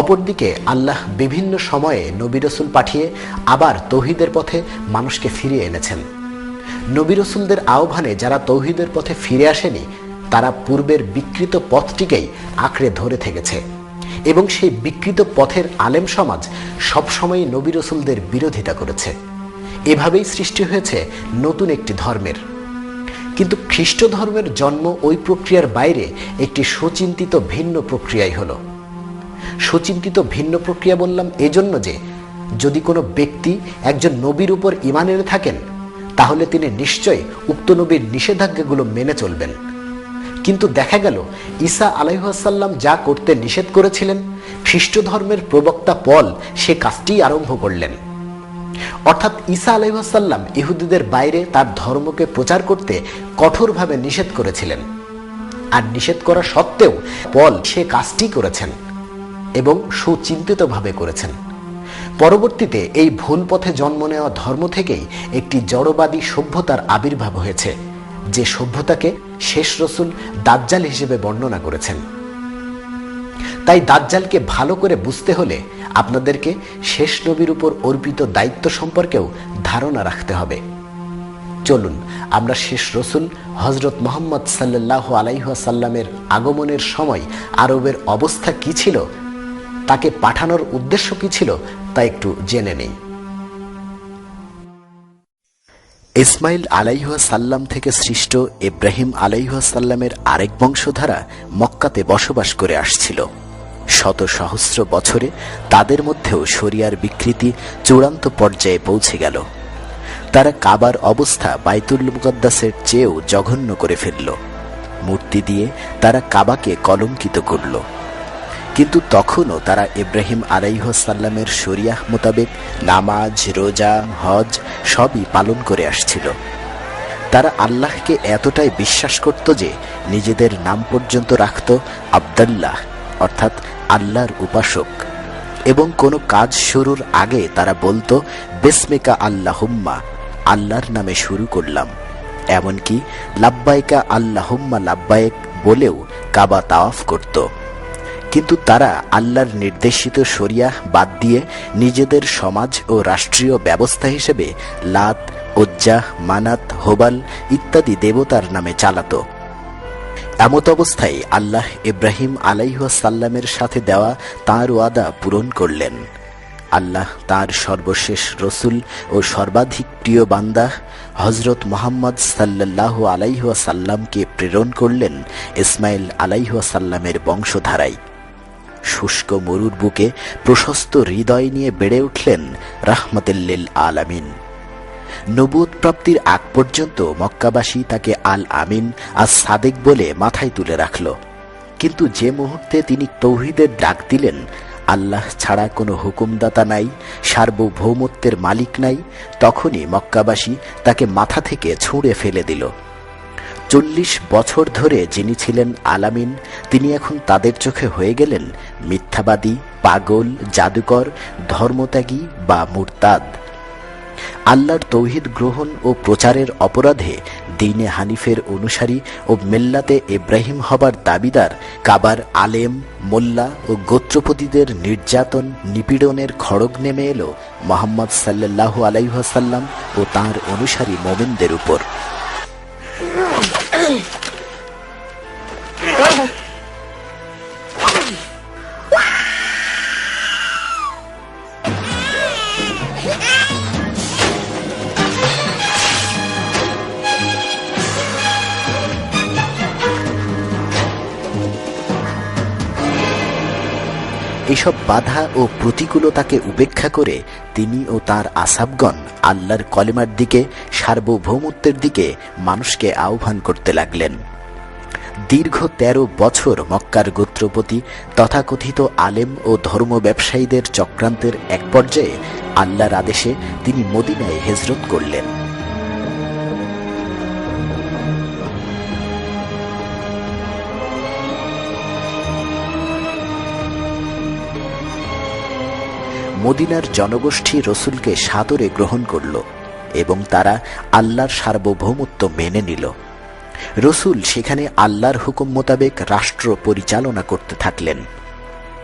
S3: অপরদিকে আল্লাহ বিভিন্ন সময়ে নবী রাসূল পাঠিয়ে আবার তৌহিদের পথে মানুষকে ফিরিয়ে এনেছেন। নবী রাসূলদের আহ্বানে যারা তৌহিদের পথে ফিরে আসেনি, তারা পূর্বের বিকৃত পথটিকেই আঁকড়ে ধরে থেকেছে এবং সেই বিকৃত পথের আলেম সমাজ সবসময় নবী রাসূলদের বিরোধিতা করেছে। এভাবেই সৃষ্টি হয়েছে নতুন একটি ধর্মের। কিন্তু খ্রিস্ট ধর্মের জন্ম ওই প্রক্রিয়ার বাইরে একটি সুচিন্তিত ভিন্ন প্রক্রিয়াই হলো। সুচিন্তিত ভিন্ন প্রক্রিয়া বললাম এজন্য যে যদি কোনো ব্যক্তি একজন নবীর উপর ঈমান এনে থাকেন, তাহলে তিনি নিশ্চয়ই উক্ত নবীর নিষেধাজ্ঞাগুলো মেনে চলবেন। কিন্তু দেখা গেল ঈসা আলাইহাসাল্লাম যা করতে নিষেধ করেছিলেন, খ্রিস্ট ধর্মের প্রবক্তা পল সে কাজটি আরম্ভ করলেন। অর্থাৎ ঈসা আলাইহাসাল্লাম ইহুদিদের বাইরে তার ধর্মকে প্রচার করতে কঠোরভাবে নিষেধ করেছিলেন, আর নিষেধ করা সত্ত্বেও পল সে কাজটি করেছেন এবং সুচিন্তিতভাবে করেছেন। পরবর্তীতে এই ভুল পথে জন্ম নেওয়া ধর্ম থেকেই একটি জড়বাদী সভ্যতার আবির্ভাব হয়েছে, যে সভ্যতাকে শেষ রসুল দাজ্জাল হিসেবে বর্ণনা করেছেন। তাই দাজ্জালকে ভালো করে বুঝতে হলে আপনাদেরকে শেষ নবীর উপর অর্পিত দায়িত্ব সম্পর্কেও ধারণা রাখতে হবে। চলুন আমরা শেষ রসুল হযরত মুহাম্মদ সাল্লাল্লাহু আলাইহি ওয়াসাল্লামের আগমনের সময় আরবের অবস্থা কি ছিল, তাকে পাঠানোর উদ্দেশ্য কি ছিল, তা একটু জেনে নেই। ইসমাইল আলাইহাসাল্লাম থেকে সৃষ্ট ইব্রাহিম আলাইহাসাল্লামের আরেক বংশধারা মক্কাতে বসবাস করে আসছিল। শত সহস্র বছরে তাদের মধ্যেও শরিয়ার বিকৃতি চূড়ান্ত পর্যায়ে পৌঁছে গেল। তারা কাবার অবস্থা বাইতুল মুকদ্দাসের চেয়েও জঘন্য করে ফেলল। মূর্তি দিয়ে তারা কাবাকে কলঙ্কিত করল। কিন্তু তখনও তারা ইব্রাহিম আলাইহাসাল্লামের শরিয়াহ মোতাবেক নামাজ, রোজা, হজ সবই পালন করে আসছিল। তারা আল্লাহকে এতটাই বিশ্বাস করত যে নিজেদের নাম পর্যন্ত রাখত আব্দুল্লাহ, অর্থাৎ আল্লাহর উপাসক, এবং কোনো কাজ শুরুর আগে তারা বলতো বিসমিকা আল্লাহুম্মা, আল্লাহর নামে শুরু করলাম। এমনকি লাব্বাইকা আল্লাহুম্মা লাব্বাইক বলেও কাবা তাওয়াফ করত। কিন্তু তারা আল্লাহর নির্দেশিত শরিয়াহ বাদ দিয়ে নিজেদের সমাজ ও রাষ্ট্রীয় ব্যবস্থা হিসেবে লাত, উজ্জাহ, মানাত, হোবাল ইত্যাদি দেবতার নামে চালাত। এমত অবস্থায় আল্লাহ ইব্রাহিম আলাইহিসসালামের সাথে দেওয়া তাঁর ওয়াদা পূরণ করলেন। আল্লাহ তাঁর সর্বশেষ রসুল ও সর্বাধিক প্রিয় বান্দা হজরত মুহাম্মদ সাল্লাল্লাহু আলাইহি ওয়াসাল্লামকে প্রেরণ করলেন ইসমাইল আলাইহিসসালামের বংশধারায়। শুষ্ক মরুর বুকে প্রশস্ত হৃদয় নিয়ে বেড়ে উঠলেন রাহমাতুল লিল আলামিন। নবুয়ত প্রাপ্তির আগ পর্যন্ত মক্কাবাসী তাকে আল আমিন আর সাদেক বলে মাথায় তুলে রাখল। কিন্তু যে মুহূর্তে তিনি তৌহিদের ডাক দিলেন, আল্লাহ ছাড়া কোনো হুকুমদাতা নাই, সার্বভৌমত্বের মালিক নাই, তখনই মক্কাবাসী তাকে মাথা থেকে ছুঁড়ে ফেলে দিল। 40 বছর ধরে যিনি ছিলেন আলামিন, তিনি এখন তাদের চোখে হয়ে গেলেন মিথ্যাবাদী, পাগল, জাদুকর, ধর্মত্যাগী বা মুরতাদ। আল্লাহর তৌহিদ গ্রহণ ও প্রচারের অপরাধে দ্বীনে হানিফের অনুসারী ও মিল্লাতে ইব্রাহিম হবার দাবিদার কাবার আলেম, মোল্লা ও গোত্রপতিদের নির্যাতন নিপীড়নের খড়গ নেমে এলো মুহাম্মদ সাল্লাল্লাহু আলাইহি ওয়াসাল্লাম ও তাঁর অনুসারী মুমিনদের উপর। এসব বাধা ও প্রতিকূলতাকে উপেক্ষা করে তিনি ও তার আসহাবগণ আল্লাহর কলেমার দিকে, সার্বভৌমত্বের দিকে মানুষকে আহ্বান করতে লাগলেন। দীর্ঘ 13 বছর মক্কার গোত্রপতি তথাকথিত আলেম ও ধর্ম ব্যবসায়ীদের চক্রান্তের এক পর্যায়ে আল্লাহর আদেশে তিনি মদিনায় হিজরত করলেন। মদিনার জনগোষ্ঠী রসুলকে সাদরে গ্রহণ করল এবং তারা আল্লাহর সার্বভৌমত্ব মেনে নিল। রসুল সেখানে আল্লাহর হুকুম মোতাবেক রাষ্ট্র পরিচালনা করতে থাকলেন।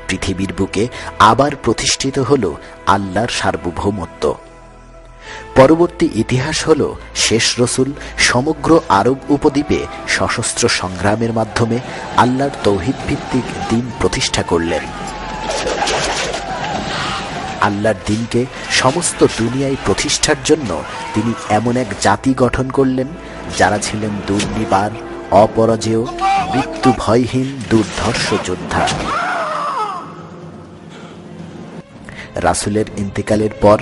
S3: পৃথিবীর বুকে আবার প্রতিষ্ঠিত হল আল্লাহর সার্বভৌমত্ব। পরবর্তী ইতিহাস হল শেষ রসুল সমগ্র আরব উপদ্বীপে সশস্ত্র সংগ্রামের মাধ্যমে আল্লাহর তৌহিদ ভিত্তিক দ্বীন প্রতিষ্ঠা করলেন। আল্লাহর দ্বীনকে সমস্ত দুনিয়ায় প্রতিষ্ঠার জন্য তিনি এমন এক জাতি গঠন করলেন যারা ছিলেন দুর্নিবার, অপরাজেয়, মৃত্যু ভয়হীন দুর্ধর্ষ যোদ্ধা। রাসূলের ইন্তেকালের পর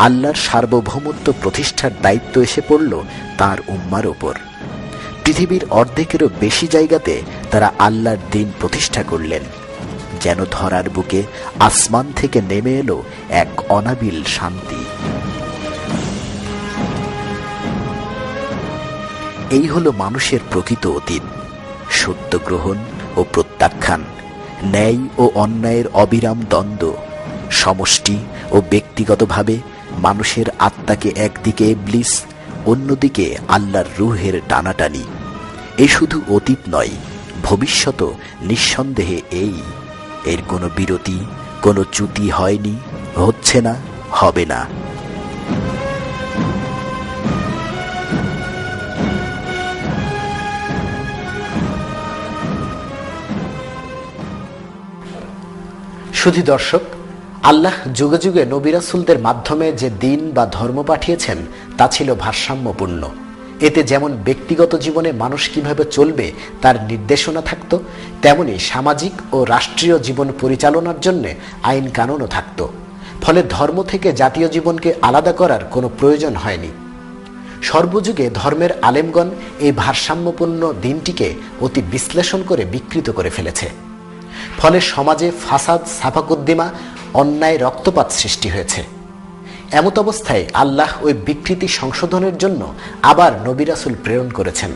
S3: আল্লাহর সার্বভৌমত্ব প্রতিষ্ঠার দায়িত্ব এসে পড়ল তার উম্মার ওপর। পৃথিবীর অর্ধেকেরও বেশি জায়গাতে তারা আল্লাহর দ্বীন প্রতিষ্ঠা করলেন, যেন ধরার বুকে আসমান থেকে নেমে এলো এক অনাবিল শান্তি। এই হলো মানুষের প্রকৃত অতীত: সত্য গ্রহণ ও প্রত্যাখ্যান, ন্যায় ও অন্যায়ের অবিরাম দ্বন্দ্ব, সমষ্টি ও ব্যক্তিগতভাবে মানুষের আত্মাকে একদিকে ইবলিস, অন্যদিকে আল্লাহর রূহের টানাটানি। এ শুধু অতীত নয়, ভবিষ্যৎও নিঃসন্দেহে এই। এর কোনো বিরতি, কোনো চ্যুতি হয়নি, হচ্ছে না, হবে না। শুধু দর্শক, আল্লাহ যুগে যুগে নবী রাসূলদের মাধ্যমে যে দ্বীন বা ধর্ম পাঠিয়েছেন তা ছিল ভারসাম্যপূর্ণ। এতে যেমন ব্যক্তিগত জীবনে মানুষ কিভাবে চলবে তার নির্দেশনা থাকত, তেমনি সামাজিক ও রাষ্ট্রীয় জীবন পরিচালনার জন্য আইন কানুনও থাকত। ফলে ধর্ম থেকে জাতীয় জীবনকে আলাদা করার কোনো প্রয়োজন হয়নি। সর্বযুগে ধর্মের আলেমগণ এই ভারসাম্যপূর্ণ দ্বীনটিকে অতি বিশ্লেষণ করে বিকৃত করে ফেলেছে। ফলে সমাজে ফাসাদ, সাফাকুদ্দিমা, অন্যায়, রক্তপাত সৃষ্টি হয়েছে। এমত অবস্থায় আল্লাহ ওই বিকৃতি সংশোধনের জন্য আবার নবী রাসূল প্রেরণ করেছেন।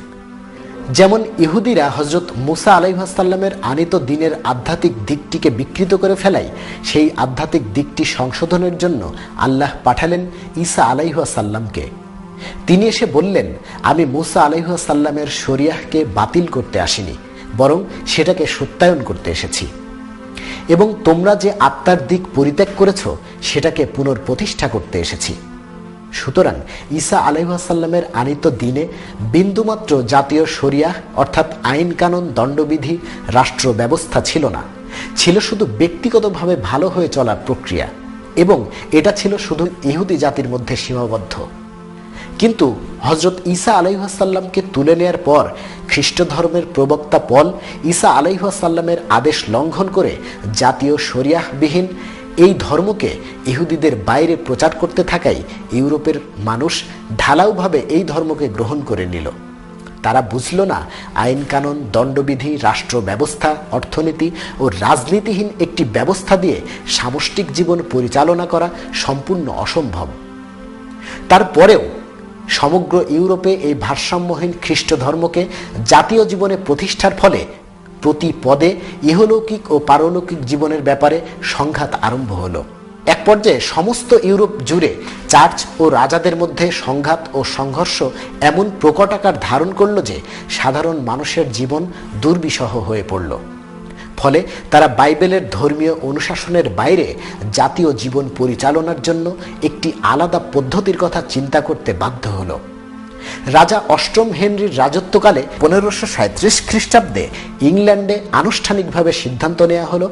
S3: যেমন ইহুদিরা হযরত মুসা আলাইহিসসালামের আনিত দ্বীনের আধ্যাত্মিক দিকটিকে বিকৃত করে ফেলায়, সেই আধ্যাত্মিক দিকটি সংশোধনের জন্য আল্লাহ পাঠালেন ঈসা আলাইহিসসালামকে। তিনি এসে বললেন, আমি মুসা আলাইহিসসালামের শরিয়াহকে বাতিল করতে আসিনি, বরং সেটাকে সত্যায়ন করতে এসেছি, এবং তোমরা যে আত্মার দিক পরিত্যাগ করেছ সেটাকে পুনর্প্রতিষ্ঠা করতে এসেছি। সুতরাং ঈসা আলাইহিসসালামের আনিত দিনে বিন্দুমাত্র জাতীয় শরিয়াহ অর্থাৎ আইন কানুন, দণ্ডবিধি, রাষ্ট্র ব্যবস্থা ছিল না। ছিল শুধু ব্যক্তিগতভাবে ভালো হয়ে চলার প্রক্রিয়া, এবং এটা ছিল শুধু ইহুদি জাতির মধ্যে সীমাবদ্ধ। কিন্তু হজরত ঈসা আলাইহিসসালামকে তুলে নেয়ার পর খ্রিস্ট ধর্মের প্রবক্তা পল ঈসা আলাইহিসসালামের আদেশ লঙ্ঘন করে জাতীয় শরিয়াহবিহীন এই ধর্মকে ইহুদিদের বাইরে প্রচার করতে থাকায় ইউরোপের মানুষ ঢালাওভাবে এই ধর্মকে গ্রহণ করে নিল। তারা বুঝল না আইন কানুন, দণ্ডবিধি, রাষ্ট্র ব্যবস্থা, অর্থনীতি ও রাজনীতিহীন একটি ব্যবস্থা দিয়ে সামষ্টিক জীবন পরিচালনা করা সম্পূর্ণ অসম্ভব। তারপরেও সমগ্র ইউরোপে এই ভারসাম্যহীন খ্রিস্ট ধর্মকে জাতীয় জীবনে প্রতিষ্ঠার ফলে প্রতি পদে ইহলৌকিক ও পারলৌকিক জীবনের ব্যাপারে সংঘাত আরম্ভ হলো। এক পর্যায়ে সমস্ত ইউরোপ জুড়ে চার্চ ও রাজাদের মধ্যে সংঘাত ও সংঘর্ষ এমন প্রকট আকার ধারণ করল যে সাধারণ মানুষের জীবন দুর্বিষহ হয়ে পড়ল। ফলে তারা বাইবেলের ধর্মীয় অনুশাসনের বাইরে জাতীয় জীবন পরিচালনার জন্য একটি আলাদা পদ্ধতির কথা চিন্তা করতে বাধ্য হলো। রাজা অষ্টম হেনরির রাজত্বকালে 1537 খ্রিস্টাব্দে ইংল্যান্ডে আনুষ্ঠানিকভাবে সিদ্ধান্ত নেওয়া হলো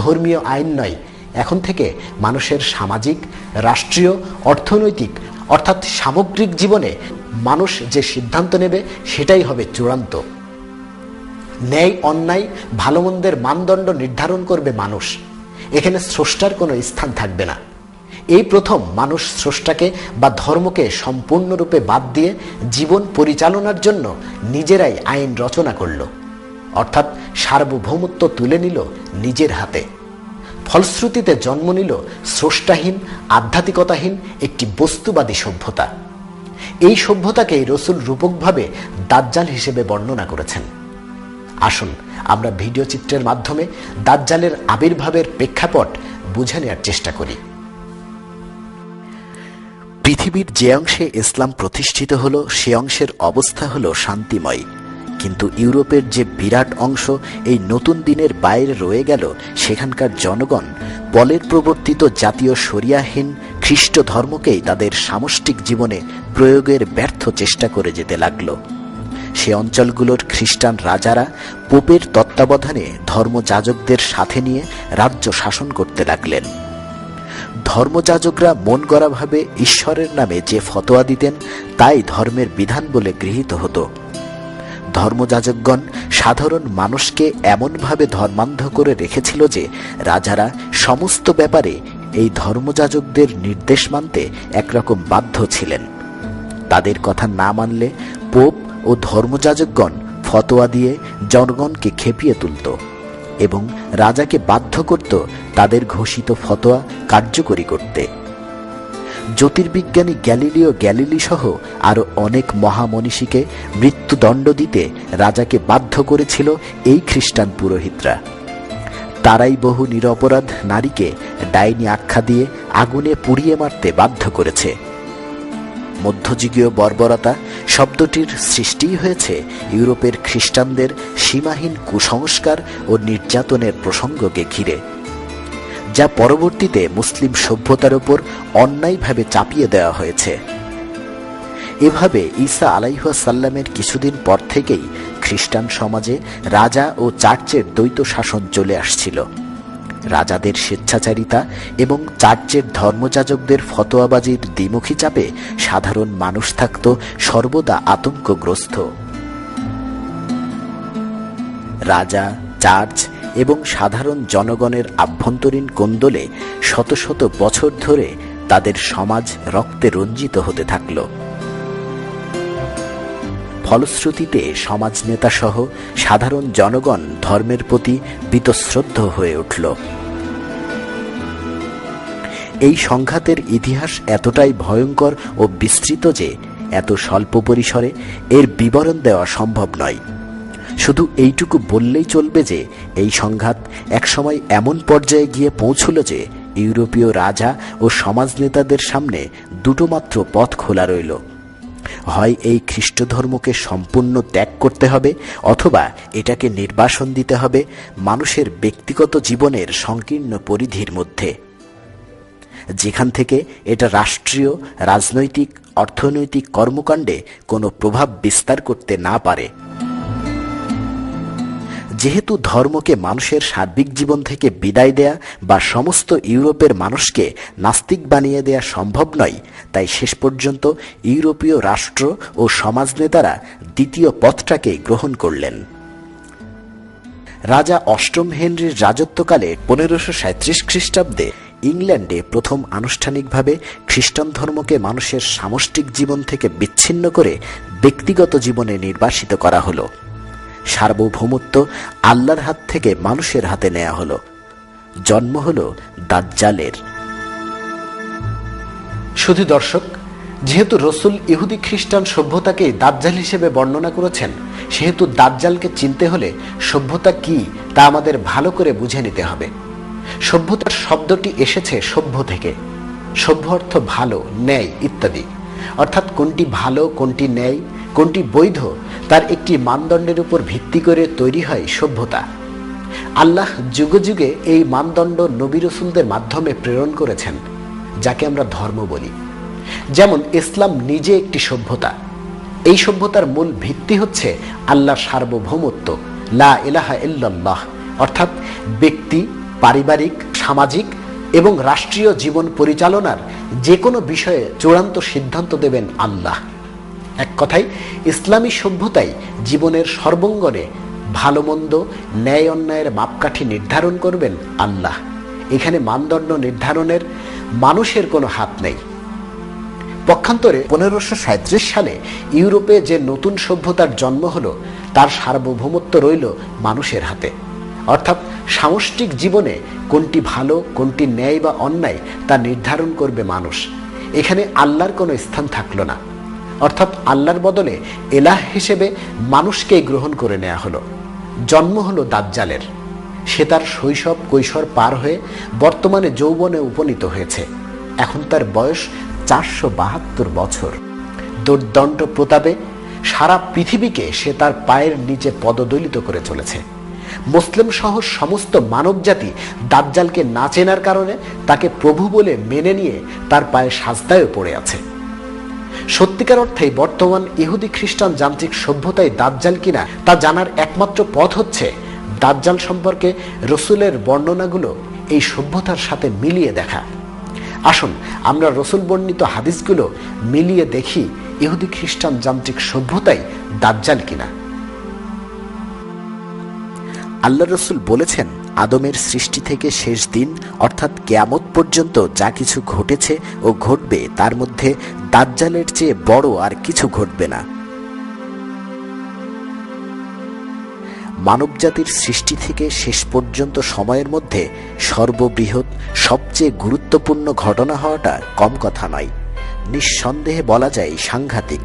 S3: ধর্মীয় আইন নয়, এখন থেকে মানুষের সামাজিক, রাষ্ট্রীয়, অর্থনৈতিক অর্থাৎ সামগ্রিক জীবনে মানুষ যে সিদ্ধান্ত নেবে সেটাই হবে চূড়ান্ত। ন্যায় অন্যায়, ভালো মন্দের মানদণ্ড নির্ধারণ করবে মানুষ। এখানে স্রষ্টার কোনো স্থান থাকবে না। এই প্রথম মানুষ স্রষ্টাকে বা ধর্মকে সম্পূর্ণরূপে বাদ দিয়ে জীবন পরিচালনার জন্য নিজেরাই আইন রচনা করল, অর্থাৎ সার্বভৌমত্ব তুলে নিল নিজের হাতে। ফলশ্রুতিতে জন্ম নিল স্রষ্টাহীন, আধ্যাত্মিকতাহীন একটি বস্তুবাদী সভ্যতা। এই সভ্যতাকেই রসুল রূপকভাবে দাজ্জাল হিসেবে বর্ণনা করেছেন। আসুন আমরা ভিডিও চিত্রের মাধ্যমে দাজ্জালের আবির্ভাবের প্রেক্ষাপট বুঝে নেওয়ার চেষ্টা করি। পৃথিবীর যে অংশে ইসলাম প্রতিষ্ঠিত হলো সে অংশের অবস্থা হলো শান্তিময়, কিন্তু ইউরোপের যে বিরাট অংশ এই নতুন দিনের বাইরে রয়ে গেল, সেখানকার জনগণ পলের প্রবর্তিত জাতীয় শরিয়াহীন খ্রিস্ট ধর্মকেই তাদের সামষ্টিক জীবনে প্রয়োগের ব্যর্থ চেষ্টা করে যেতে লাগলো। সে অঞ্চলগুলোর খ্রিস্টান রাজারা পোপের তত্ত্বাবধানে ধর্মযাজকদের সাথে নিয়ে রাজ্য শাসন করতে লাগলেন। ধর্মযাজকরা মন গড়াভাবে ঈশ্বরের নামে যে ফতোয়া দিতেন তাই ধর্মের বিধান বলে গৃহীত হতো। ধর্মযাজকগণ সাধারণ মানুষকে এমনভাবে ধর্মান্ধ করে রেখেছিল যে রাজারা সমস্ত ব্যাপারে এই ধর্মযাজকদের নির্দেশ মানতে একরকম বাধ্য ছিলেন। তাদের কথা না মানলে পোপ ও ধর্মযাজকগণ ফতোয়া দিয়ে জনগণকে খেপিয়ে তুলত এবং রাজাকে বাধ্য করত তাদের ঘোষিত ফতোয়া কার্যকরী করতে। জ্যোতির্বিজ্ঞানী গ্যালিলিও গ্যালিলি সহ আরো অনেক মহামনীষীকে মৃত্যুদণ্ড দিতে রাজাকে বাধ্য করেছিল এই খ্রিস্টান পুরোহিতরা। তারাই বহু নিরপরাধ নারীকে ডাইনি আখ্যা দিয়ে আগুনে পুড়িয়ে মারতে বাধ্য করেছে। মধ্যযুগীয় বর্বরতা শব্দটির সৃষ্টি হয়েছে ইউরোপের খ্রিস্টানদের সীমাহীন কুসংস্কার ও নির্যাতনের প্রসঙ্গকে ঘিরে, যা পরবর্তীতে মুসলিম সভ্যতার উপর অন্যায়ভাবে চাপিয়ে দেওয়া হয়েছে। এভাবে ঈসা আলাইহিসসালামের কিছুদিন পর থেকেই খ্রিস্টান সমাজে রাজা ও চার্চের দ্বৈত শাসন চলে আসছিল। রাজাদের স্বেচ্ছাচারিতা এবং চার্চের ধর্মযাজকদের ফতোয়াবাজির দ্বিমুখী চাপে সাধারণ মানুষ থাকত সর্বদা আতঙ্কগ্রস্ত। রাজা, চার্চ এবং সাধারণ জনগণের আভ্যন্তরীণ কোন্দলে শত শত বছর ধরে তাদের সমাজ রক্তে রঞ্জিত হতে থাকল। ফলশ্রুতিতে সমাজ নেতা সহ সাধারণ জনগণ ধর্মের প্রতি বীতশ্রদ্ধ হয়ে উঠল। এই সংঘাতের ইতিহাস এতটাই ভয়ঙ্কর ও বিস্তৃত যে এত স্বল্প পরিসরে এর বিবরণ দেওয়া সম্ভব নয়। শুধু এইটুকু বললেই চলবে যে এই সংঘাত একসময় এমন পর্যায়ে গিয়ে পৌঁছল যে ইউরোপীয় রাজা ও সমাজ নেতাদের সামনে দুটো মাত্র পথ খোলা রইল। হয় এই খ্রিস্ট ধর্মকে সম্পূর্ণ ত্যাগ করতে হবে, অথবা এটাকে নির্বাসন দিতে হবে মানুষের ব্যক্তিগত জীবনের সংকীর্ণ পরিধির মধ্যে। যেখান থেকে এটা রাষ্ট্রীয়, রাজনৈতিক, অর্থনৈতিক কর্মকাণ্ডে কোনো প্রভাব বিস্তার করতে না পারে। যেহেতু ধর্মকে মানুষের সার্বিক জীবন থেকে বিদায় দেয়া বা সমস্ত ইউরোপের মানুষকে নাস্তিক বানিয়ে দেয়া সম্ভব নয়, তাই শেষ পর্যন্ত ইউরোপীয় রাষ্ট্র ও সমাজনেতারা দ্বিতীয় পথটাকে গ্রহণ করলেন। রাজা অষ্টম হেনরির রাজত্বকালে 1537 খ্রিস্টাব্দে ইংল্যান্ডে প্রথম আনুষ্ঠানিকভাবে খ্রিস্টান ধর্মকে মানুষের সামষ্টিক জীবন থেকে বিচ্ছিন্ন করে ব্যক্তিগত জীবনে নির্বাসিত করা হলো। সার্বভৌমত্ব আল্লাহর হাত থেকে মানুষের হাতে নেওয়া হলো। জন্ম হলো দাজ্জালের। শুধু দর্শক, যেহেতু রসুল ইহুদি খ্রিস্টান সভ্যতাকেই দাজ্জাল হিসেবে বর্ণনা করেছেন, সেহেতু দাজ্জালকে চিনতে হলে সভ্যতা কি তা আমাদের ভালো করে বুঝে নিতে হবে। সভ্যতার শব্দটি এসেছে সভ্য থেকে। সভ্য অর্থ ভালো, ন্যায় ইত্যাদি। অর্থাৎ কোনটি ভালো, কোনটি ন্যায়, কোনটি বৈধ, তার একটি মানদণ্ডের উপর ভিত্তি করে তৈরি হয় সভ্যতা। আল্লাহ যুগে যুগে এই মানদণ্ড নবী রসুলদের মাধ্যমে প্রেরণ করেছেন, যাকে আমরা ধর্ম বলি। যেমন ইসলাম নিজে একটি সভ্যতা। এই সভ্যতার মূল ভিত্তি হচ্ছে আল্লাহর সার্বভৌমত্ব, লা ইলাহা ইল্লাল্লাহ, অর্থাৎ ব্যক্তি, পারিবারিক, সামাজিক এবং রাষ্ট্রীয় জীবন পরিচালনার যে কোনো বিষয়ে চূড়ান্ত সিদ্ধান্ত দেবেন আল্লাহ। এক কথায় ইসলামী সভ্যতাই জীবনের সর্বঙ্গনে ভালো মন্দ, ন্যায় অন্যায়ের মাপকাঠি নির্ধারণ করবেন আল্লাহ। এখানে মানদণ্ড নির্ধারণের মানুষের কোনো হাত নেই। পক্ষান্তরে 1537 সালে ইউরোপে যে নতুন সভ্যতার জন্ম হলো, তার সার্বভৌমত্ব রইল মানুষের হাতে। অর্থাৎ সামষ্টিক জীবনে কোনটি ভালো, কোনটি ন্যায় বা অন্যায় তা নির্ধারণ করবে মানুষ। এখানে আল্লাহর কোনো স্থান থাকলো না। অর্থাৎ আল্লাহর বদলে এলাহ হিসেবে মানুষকেই গ্রহণ করে নেওয়া হলো। জন্ম হলো দাজ্জালের। সে তার শৈশব কৈশোর পার হয়ে বর্তমানে যৌবনে উপনীত হয়েছে। এখন তার বয়স 472 বছর। দুর্দণ্ড প্রতাপে সারা পৃথিবীকে সে তার পায়ের নিচে পদদলিত করে চলেছে। মুসলিম সহ সমস্ত মানবজাতি দাজ্জালকে না চেনার কারণে তাকে প্রভু বলে মেনে নিয়ে তার পায়ে সাজদায় পড়ে আছে। সত্যিকার অর্থেই বর্তমান ইহুদি খ্রিস্টান যান্ত্রিক সভ্যতায় দাজ্জাল কিনা তা জানার একমাত্র পথ হচ্ছে দাজ্জাল সম্পর্কে রসুলের বর্ণনাগুলো এই সভ্যতার সাথে মিলিয়ে দেখা। আসুন আমরা রসুল বর্ণিত হাদিসগুলো মিলিয়ে দেখি ইহুদি খ্রিস্টান যান্ত্রিক সভ্যতাই দাজ্জাল কিনা। আল্লাহ রসুল বলেছেন, আদমের সৃষ্টি থেকে শেষ দিন অর্থাৎ কিয়ামত পর্যন্ত যা কিছু ঘটেছে ও ঘটবে তার মধ্যে দাজ্জালের চেয়ে বড় আর কিছু ঘটবে না। মানবজাতির সৃষ্টি থেকে শেষ পর্যন্ত সময়ের মধ্যে সর্ববৃহৎ, সবচেয়ে গুরুত্বপূর্ণ ঘটনা হওয়াটা কম কথা নয়। নিঃসন্দেহে বলা যায় সাংঘাতিক।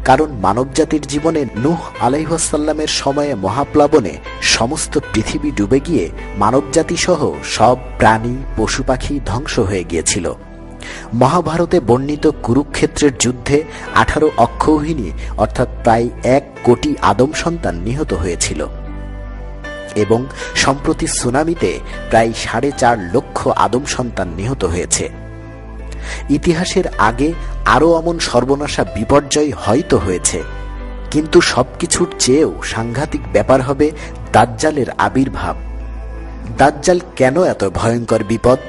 S3: কারণ মানবজাতির জীবনে নূহ আলাইহিসসালামের সময়ে মহাপ্লাবনে সমস্ত পৃথিবী ডুবে গিয়ে মানবজাতি সহ সব প্রাণী, পশু পাখি ধ্বংস হয়ে গিয়েছিল। মহাভারতে বর্ণিত কুরুক্ষেত্রের যুদ্ধে 18 অক্ষৌহিনী অর্থাৎ প্রায় 1 কোটি আদম সন্তান নিহত হয়েছিল এবং সম্প্রতি সুনামিতে প্রায় 4.5 লক্ষ আদম সন্তান নিহত হয়েছে। ইতিহাসের আগে আরও এমন সর্বনাশা বিপর্যয় হয়তো হয়েছে, কিন্তু সবকিছুর চেয়েও সাংঘাতিক ব্যাপার হবে দাজ্জালের আবির্ভাব। দাজ্জাল কেন এত ভয়ঙ্কর বিপদ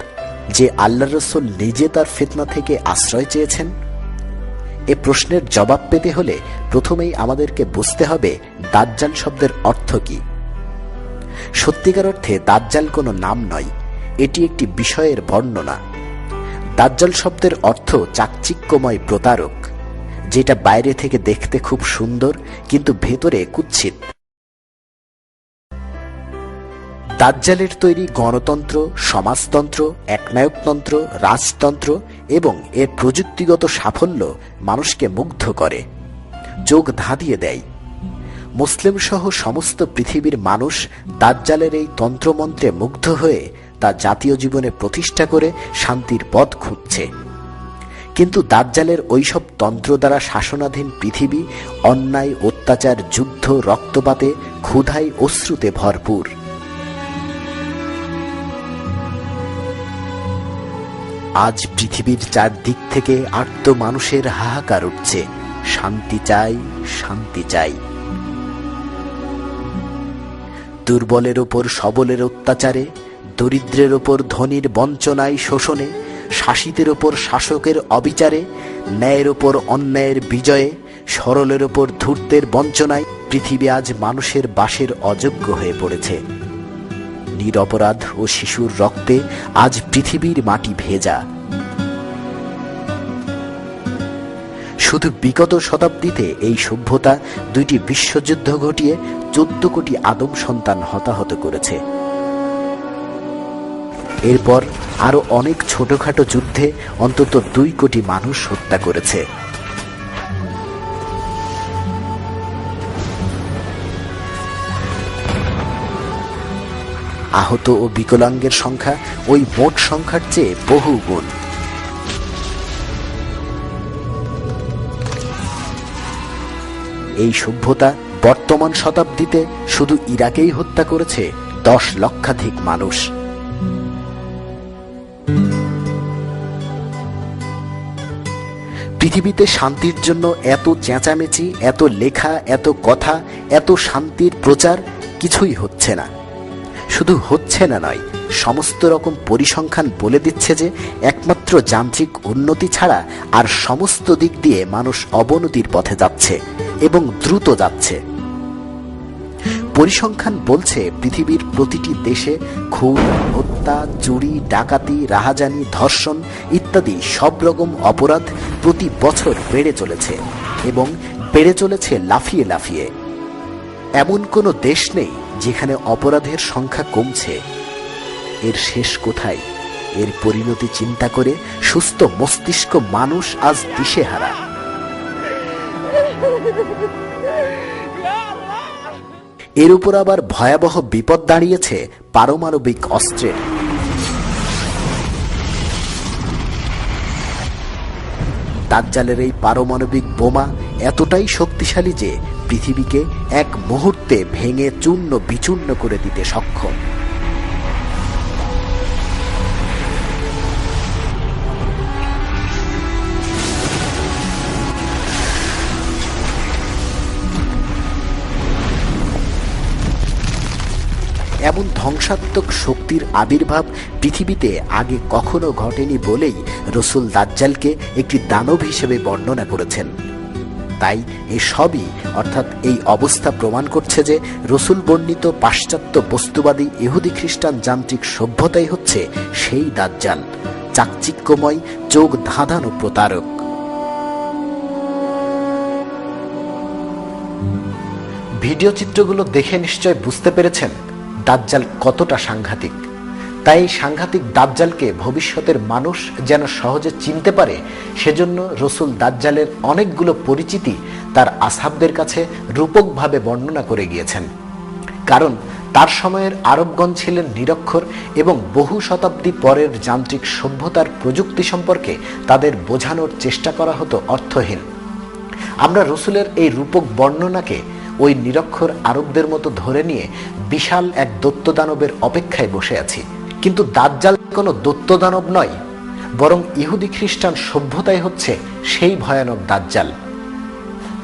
S3: যে আল্লাহ রসুল নিজে তার ফিতনা থেকে আশ্রয় চেয়েছেন? এ প্রশ্নের জবাব পেতে হলে প্রথমেই আমাদেরকে বুঝতে হবে দাজ্জাল শব্দের অর্থ কি। সত্যিকার অর্থে দাজ্জাল কোনো নাম নয়, এটি একটি বিষয়ের বর্ণনা। দাজ্জাল শব্দের অর্থ চাকচিক্যময় প্রতারক, যেটা বাইরে থেকে দেখতে খুব সুন্দর কিন্তু ভেতরে কুৎসিত। দাজ্জালের তৈরি গণতন্ত্র, সমাজতন্ত্র, একনায়কতন্ত্র, রাজতন্ত্র এবং এর প্রযুক্তিগত সাফল্য মানুষকে মুগ্ধ করে, চোখ ধাঁধিয়ে দেয়। মুসলিম সহ সমস্ত পৃথিবীর মানুষ দাজ্জালের এই তন্ত্রমন্ত্রে মুগ্ধ হয়ে তা জাতীয় জীবনে প্রতিষ্ঠা করে শান্তির পথ খুঁজছে। কিন্তু দাজ্জালের ওইসব তন্ত্র দ্বারা শাসনাধীন পৃথিবী অন্যায়, অত্যাচার, যুদ্ধ, রক্তপাতে, ক্ষুধায়, অশ্রুতে ভরপুর। আজ পৃথিবীর চারদিক থেকে আর্ত মানুষের হাহাকার উঠছে, শান্তি চাই, শান্তি চাই। দুর্বলের ওপর সবলের অত্যাচারে, দরিদ্রের ওপর ধনীর বঞ্চনায় শোষণে, শাসিতের ওপর শাসকের অবিচারে, ন্যায়ের ওপর অন্যায়ের বিজয়ে, সরলের ওপর ধূর্তের বঞ্চনায় পৃথিবী আজ মানুষের বাসের অযোগ্য হয়ে পড়েছে। নিরপরাধ ও শিশুর রক্তে আজ পৃথিবীর মাটি ভেজা। শুধু বিগত শতাব্দীতে এই সভ্যতা 2টি বিশ্বযুদ্ধ ঘটিয়ে 14 কোটি আদম সন্তান হতাহত করেছে। এরপর আরো অনেক ছোটখাটো যুদ্ধে অন্তত 2 কোটি মানুষ হত্যা করেছে। আহত ও বিকলাঙ্গের সংখ্যা ওই মোট সংখ্যার চেয়ে বহু গুণ। এই সভ্যতা বর্তমান শতাব্দীতে শুধু ইরাকেই হত্যা করেছে 10 লক্ষাধিক মানুষ। পৃথিবীতে শান্তির জন্য এত চেঁচামেচি, এত লেখা, এত কথা, এত শান্তির প্রচার কিছুই হচ্ছে না। শুধু হচ্ছে না নয়, সমস্ত রকম পরিসংখ্যান বলে দিচ্ছে যে একমাত্র যান্ত্রিক উন্নতি ছাড়া আর সমস্ত দিক দিয়ে মানুষ অবনতির পথে যাচ্ছে এবং দ্রুত যাচ্ছে। পরিসংখ্যান বলছে পৃথিবীর প্রতিটি দেশে খুন, হত্যা, চুরি, ডাকাতি, রাহাজানি, ধর্ষণ ইত্যাদি সব রকম অপরাধ প্রতি বছর বেড়ে চলেছে এবং বেড়ে চলেছে লাফিয়ে লাফিয়ে। এমন কোনো দেশ নেই যেখানে অপরাধের সংখ্যা কমছে। এর শেষ কোথায়? এর পরিণতি চিন্তা করে সুস্থ মস্তিষ্ক মানুষ আজ দিশেহারা। এর উপর আবার ভয়াবহ বিপদ দাঁড়িয়েছে পারমাণবিক অস্ত্রের। দাজ্জালের এই পারমাণবিক বোমা এতটাই শক্তিশালী যে পৃথিবীকে এক মুহূর্তে ভেঙে চূর্ণ বিচূর্ণ করে দিতে সক্ষম। এমন ধ্বংসাত্মক শক্তির আবির্ভাব পৃথিবীতে আগে কখনো ঘটেনি বলেই রসুল দাজ্জালকে একটি দানব হিসেবে বর্ণনা করেছেন। তাই এসবই অর্থাৎ এই অবস্থা প্রমাণ করছে যে রসুল বর্ণিত পাশ্চাত্য বস্তুবাদী ইহুদি খ্রিস্টান যান্ত্রিক সভ্যতাই হচ্ছে সেই দাজ্জাল, চাকচিক্যময়, চোখ ধাঁধানো প্রতারক। ভিডিও চিত্রগুলো দেখে নিশ্চয় বুঝতে পেরেছেন দাজ্জাল কতটা সাংঘাতিক। তাই সাংঘাতিক দাজ্জালকে ভবিষ্যতের মানুষ যেন সহজে চিনতে পারে, সেজন্য রসুল দাজ্জালের অনেকগুলো পরিচিতি তার আসহাবদের কাছে রূপকভাবে বর্ণনা করে গিয়েছেন। কারণ তার সময়ের আরবগণ ছিলেন নিরক্ষর এবং বহু শতাব্দী পরের যান্ত্রিক সভ্যতার প্রযুক্তি সম্পর্কে তাদের বোঝানোর চেষ্টা করা হতো অর্থহীন। আমরা রসুলের এই রূপক বর্ণনাকে ওই নিরক্ষর আরবদের মতো ধরে নিয়ে বিশাল এক দৈত্যদানবের অপেক্ষায় বসে আছি। কিন্তু দাজ্জাল কোনো দৈত্যদানব নয়, বরং ইহুদি খ্রিস্টান সভ্যতাই হচ্ছে সেই ভয়ানক দাজ্জাল।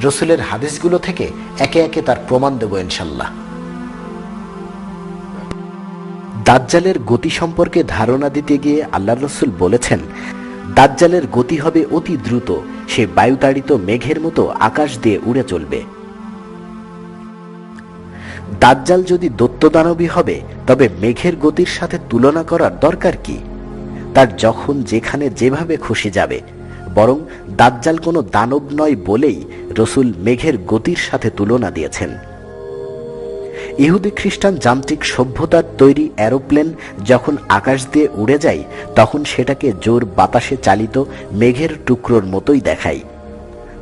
S3: রসুলের হাদিসগুলো থেকে একে একে তার প্রমাণ দেব ইনশাল্লাহ। দাজ্জালের গতি সম্পর্কে ধারণা দিতে গিয়ে আল্লাহর রসুল বলেছেন, দাজ্জালের গতি হবে অতি দ্রুত, সে বায়ুতাড়িত মেঘের মতো আকাশ দিয়ে উড়ে চলবে। দাজ্জাল যদি দৈত্যদানবী হবে তবে মেঘের গতির সাথে তুলনা করার দরকার কি? তার যখন যেখানে যেভাবে খুশি যাবে। বরং দাজ্জাল কোনো দানব নয় বলেই রসুল মেঘের গতির সাথে তুলনা দিয়েছেন। ইহুদি খ্রিস্টান যান্ত্রিক সভ্যতার তৈরি এরোপ্লেন যখন আকাশ দিয়ে উড়ে যায় তখন সেটাকে জোর বাতাসে চালিত মেঘের টুকরোর মতোই দেখায়।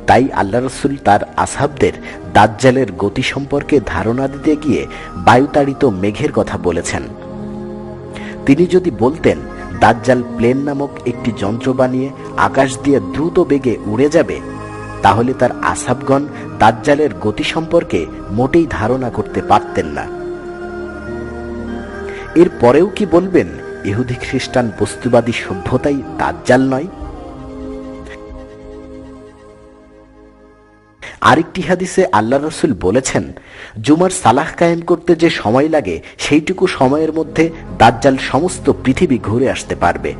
S3: তাই আল্লাহ রসুল তার আসহাবদের দাজ্জালের গতি সম্পর্কে ধারণা দিতে গিয়ে বায়ুতাড়িত মেঘের কথা বলেছেন। তিনি যদি বলতেন দাজ্জাল প্লেন নামক একটি যন্ত্র বানিয়ে আকাশ দিয়ে দ্রুত বেগে উড়ে যাবে, তাহলে তার আসহাবগণ দাজ্জালের গতি সম্পর্কে মোটেই ধারণা করতে পারতেন না। এর পরেও কি বলবেন ইহুদি খ্রিস্টান বস্তুবাদী সভ্যতাই দাজ্জাল নয়? আরেকটি হাদিসে আল্লাহ রসুল বলেছেন, জুমার সালাহ কায়েম করতে যে সময় লাগে সেইটুকু সময়ের মধ্যে দাজ্জাল সমস্ত পৃথিবী ঘুরে আসতে পারবে।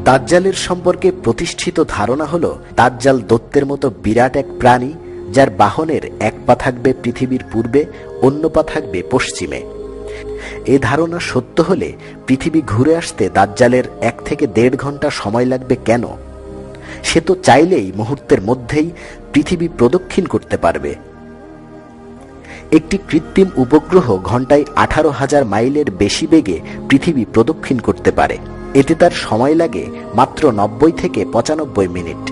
S3: দাজ্জালের সম্পর্কে প্রতিষ্ঠিত ধারণা হল, দাজ্জাল দৈত্যের মতো বিরাট এক প্রাণী, যার বাহনের এক পা থাকবে পৃথিবীর পূর্বে, অন্য পা থাকবে পশ্চিমে। এ ধারণা সত্য হলে পৃথিবী ঘুরে আসতে দাজ্জালের 1 থেকে 1.5 ঘন্টা সময় লাগবে কেন? সে তো চাইলেই মুহূর্তের মধ্যেই পৃথিবী প্রদক্ষিণ করতে পারবে। একটি কৃত্রিম উপগ্রহ ঘন্টায় 18,000 মাইলের বেশি বেগে পৃথিবী প্রদক্ষিণ করতে পারে। এতে তার সময় লাগে মাত্র 90 থেকে 95 মিনিট।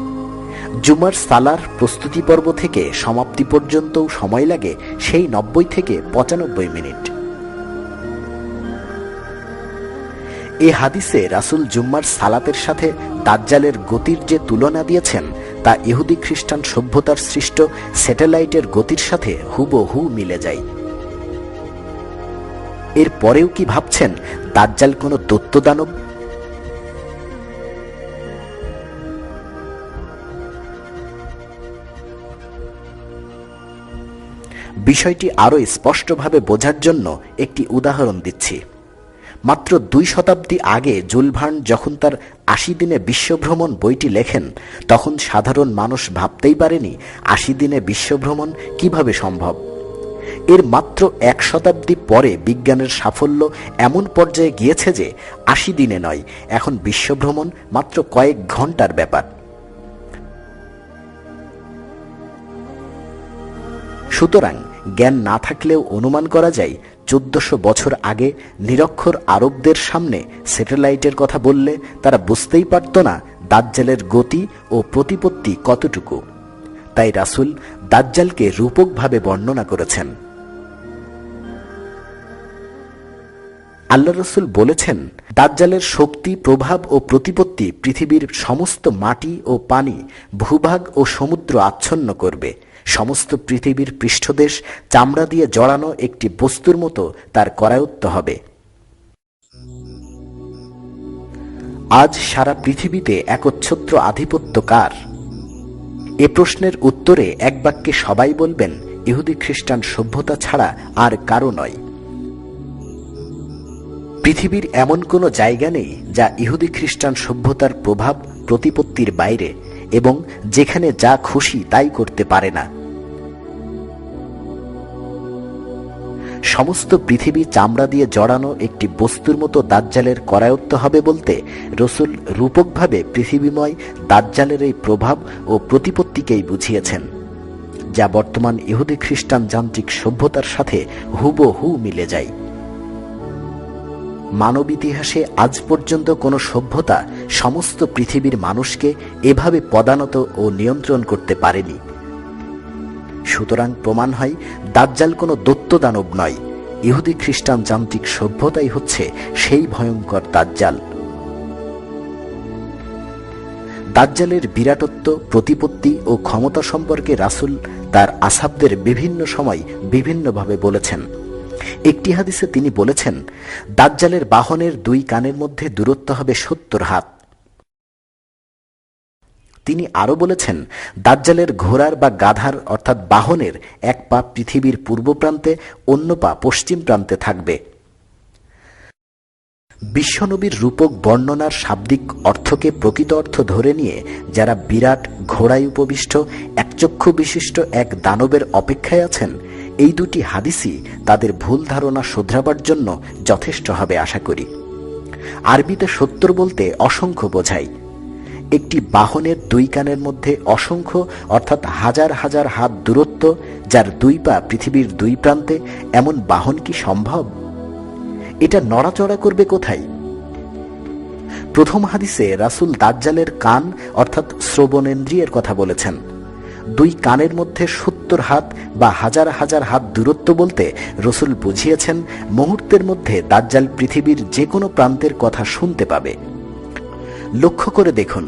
S3: জুমার সালার প্রস্তুতি পর্ব থেকে সমাপ্তি পর্যন্তও সময় লাগে সেই 90 থেকে 95 মিনিট। এ হাদিসে রাসূল জুম্মার সালাতের সাথে দাজ্জালের গতির যে তুলনা দিয়েছেন, তা ইহুদি খ্রিস্টান সভ্যতার সৃষ্ট স্যাটেলাইটের গতির সাথে হুবহু মিলে যায়। এর পরেও কি ভাবছেন দাজ্জাল কোনো দৈত্যদানব? বিষয়টি আরো স্পষ্টভাবে বোঝার জন্য একটি উদাহরণ দিচ্ছি। মাত্র 2 শতাব্দী আগে জুল ভার্ন যখন তার 80 দিনে বিশ্বভ্রমণ বইটি লেখেন, তখন সাধারণ মানুষ ভাবতেই পারেনি 80 দিনে বিশ্বভ্রমণ কিভাবে সম্ভব। এর মাত্র 1 শতাব্দী পরে বিজ্ঞানের সাফল্য এমন পর্যায়ে গিয়েছে যে 80 দিনে নয়, এখন বিশ্বভ্রমণ মাত্র কয়েক ঘন্টার ব্যাপার। সুতরাং জ্ঞান না থাকলেও অনুমান করা যায় 1400 বছর আগে নিরক্ষর আরবদের সামনে স্যাটেলাইটের কথা বললে তারা বুঝতেই পারত না দাজ্জালের গতি ও প্রতিপত্তি কতটুকু। তাই রাসূল দাজ্জালকে রূপকভাবে বর্ণনা করেছেন। আল্লাহ রসুল বলেছেন, দাজ্জালের শক্তি, প্রভাব ও প্রতিপত্তি পৃথিবীর সমস্ত মাটি ও পানি, ভূভাগ ও সমুদ্র আচ্ছন্ন করবে। সমস্ত পৃথিবীর পৃষ্ঠদেশ চামড়া দিয়ে জড়ানো একটি বস্তুর মতো তার করায়ত্ত হবে। আজ সারা পৃথিবীতে একচ্ছত্র আধিপত্য কার? এ প্রশ্নের উত্তরে এক বাক্যে সবাই বলবেন, ইহুদি খ্রিস্টান সভ্যতা ছাড়া আর কারো নয়। পৃথিবীর এমন কোনো জায়গা নেই যা ইহুদি খ্রিস্টান সভ্যতার প্রভাব প্রতিপত্তির বাইরে এবং যেখানে যা খুশি তাই করতে পারে না। সমস্ত পৃথিবী চামড়া দিয়ে জড়ানো একটি বস্তুর মতো দাজ্জালের করায়ত্ত হবে বলতে রসুল রূপকভাবে পৃথিবীময় দাজ্জালের এই প্রভাব ও প্রতিপত্তিকেই বুঝিয়েছেন, যা বর্তমান ইহুদি খ্রিস্টান যান্ত্রিক সভ্যতার সাথে হুবহু মিলে যায়। মানব ইতিহাসে আজ পর্যন্ত কোনো সভ্যতা সমস্ত পৃথিবীর মানুষকে এভাবে পদানত ও নিয়ন্ত্রণ করতে পারেনি। সুতরাং প্রমাণ হয় দাজ্জাল কোনো দৈত্যদানব নয়, ইহুদি খ্রিস্টান যান্ত্রিক সভ্যতাই হচ্ছে সেই ভয়ঙ্কর দাজ্জাল। দাজ্জালের বিরাটত্ব, প্রতিপত্তি ও ক্ষমতা সম্পর্কে রাসূল তার আসহাবদের বিভিন্ন সময় বিভিন্নভাবে বলেছেন। একটি হাদিসে তিনি বলেছেন, দাজ্জালের বাহনের 2 কানের মধ্যে দূরত্ব হবে 70 হাত। তিনি আরো বলেছেন, দাজ্জালের ঘোড়ার বা গাধার অর্থাৎ বাহনের 1 পা পৃথিবীর পূর্ব প্রান্তে, অন্য পা পশ্চিম প্রান্তে থাকবে। বিশ্বনবীর রূপক বর্ণনার শাব্দিক অর্থকে প্রকৃত অর্থ ধরে নিয়ে যারা বিরাট ঘোড়ায় উপবিষ্ট একচক্ষু বিশিষ্ট এক দানবের অপেক্ষায় আছেন, এই 2টি হাদিসই তাদের ভুল ধারণা শোধরাবার জন্য যথেষ্ট হবে আশা করি। আরবিতে 70 বলতে অসংখ্য বোঝায়। একটি বাহনের 2 কানের মধ্যে অসংখ্য অর্থাৎ হাজার হাজার হাত দূরত্ব, যার 2 পা পৃথিবীর 2 প্রান্তে, এমন বাহন কি সম্ভব? এটা নড়াচড়া করবে কোথায়? প্রথম হাদিসে রাসূল দাজ্জালের কান অর্থাৎ শ্রবণেন্দ্রিয়ের কথা বলেছেন। 2 কানের মধ্যে 70 হাত বা হাজার হাজার হাত দূরত্ব বলতে রসুল বুঝিয়েছেন মুহূর্তের মধ্যে দাজ্জাল পৃথিবীর যে কোনো প্রান্তের কথা শুনতে পাবে। লক্ষ্য করে দেখুন,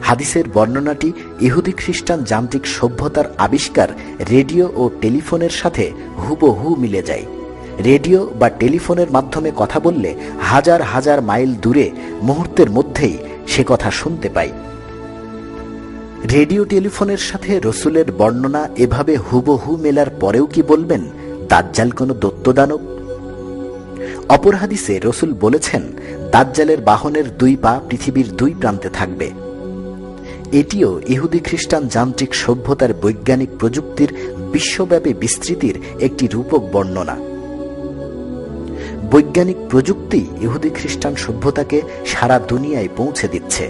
S3: হাদিসের বর্ণনাটি ইহুদি খ্রিস্টান যান্ত্রিক সভ্যতার আবিষ্কার রেডিও ও টেলিফোনের সাথে হুবহু মিলে যায়। রেডিও বা টেলিফোনের মাধ্যমে কথা বললে হাজার হাজার মাইল দূরে মুহূর্তের মধ্যেই সে কথা শুনতে পাই। রেডিও টেলিফোনের সাথে রসুলের বর্ণনা এভাবে হুবহু মেলার পরেও কি বলবেন দাজ্জাল কোনো দৈত্যদানব? অপর হাদিসে রসুল বলেছেন, দাজ্জালের বাহনের 2 পা পৃথিবীর 2 প্রান্তে থাকবে। এটিও ইহুদি খ্রিস্টান যান্ত্রিক সভ্যতার বৈজ্ঞানিক প্রযুক্তির বিশ্বব্যাপী বিস্তৃতির একটি রূপক বর্ণনা। বৈজ্ঞানিক প্রযুক্তি ইহুদি খ্রিস্টান সভ্যতাকে সারা দুনিয়ায় পৌঁছে দিচ্ছে।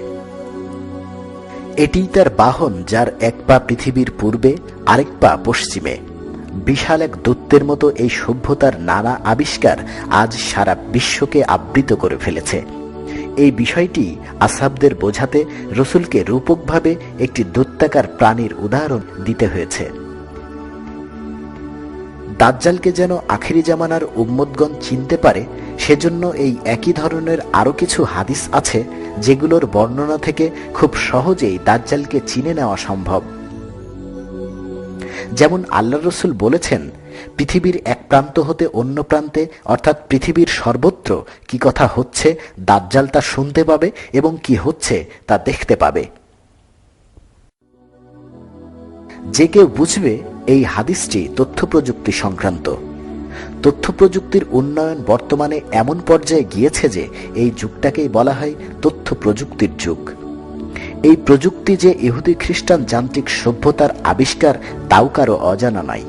S3: এটিই তার বাহন, যার 1 পা পৃথিবীর পূর্বে, আরেক পা পশ্চিমে। বিশাল এক দৈত্যের মতো এই সভ্যতার নানা আবিষ্কার আজ সারা বিশ্বকে আবৃত করে ফেলেছে। এই বিষয়টি আসহাবদের বোঝাতে রসুলকে রূপকভাবে একটি দৈত্যাকার প্রাণীর উদাহরণ দিতে হয়েছে। দাজ্জালকে যেন আখিরি জামানার উম্মতগণ চিনতে পারে, সেজন্য এই একই ধরনের আরো কিছু হাদিস আছে যেগুলোর বর্ণনা থেকে খুব সহজেই দাজ্জালকে চিনে নেওয়া সম্ভব। যেমন আল্লাহ রসুল বলেছেন, পৃথিবীর এক প্রান্ত হতে অন্য প্রান্তে অর্থাৎ পৃথিবীর সর্বত্র কি কথা হচ্ছে দাজ্জাল তা শুনতে পাবে এবং কি হচ্ছে তা দেখতে পাবে। যে কেউ বুঝবে এই হাদিসটি তথ্য প্রযুক্তি সংক্রান্ত। তথ্য প্রযুক্তির উন্নয়ন বর্তমানে এমন পর্যায়ে গিয়েছে যে এই যুগটাকেই বলা হয় তথ্য প্রযুক্তির যুগ। এই প্রযুক্তি যে ইহুদি খ্রিস্টান যান্ত্রিক সভ্যতার আবিষ্কার তাও কারো অজানা নাই।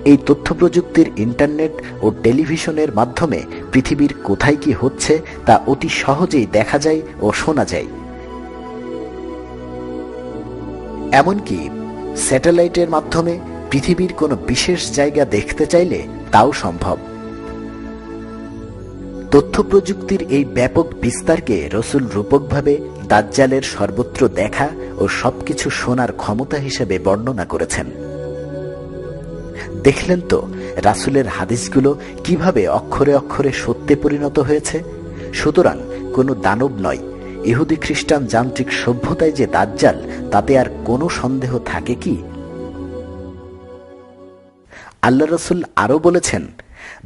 S3: এই তথ্য প্রযুক্তির ইন্টারনেট ও টেলিভিশনের মাধ্যমে পৃথিবীর কোথায় কি হচ্ছে তা অতি সহজেই দেখা যায় ও শোনা যায়। এমনকি স্যাটেলাইটের মাধ্যমে পৃথিবীর কোনো বিশেষ জায়গা দেখতে চাইলে তাও সম্ভব। তথ্য প্রযুক্তির এই ব্যাপক বিস্তারকে রসুল রূপকভাবে দাজ্জালের সর্বত্র দেখা ও সবকিছু শোনার ক্ষমতা হিসেবে বর্ণনা করেছেন। দেখলেন তো রাসূলের হাদিসগুলো কিভাবে অক্ষরে অক্ষরে সত্যে পরিণত হয়েছে। সুতরাং কোনো দানব নয়, ইহুদি খ্রিস্টান যান্ত্রিক সভ্যতায় যে দাজ্জাল, তাতে আর কোনো সন্দেহ থাকে কি? আল্লাহ রসুল আরও বলেছেন,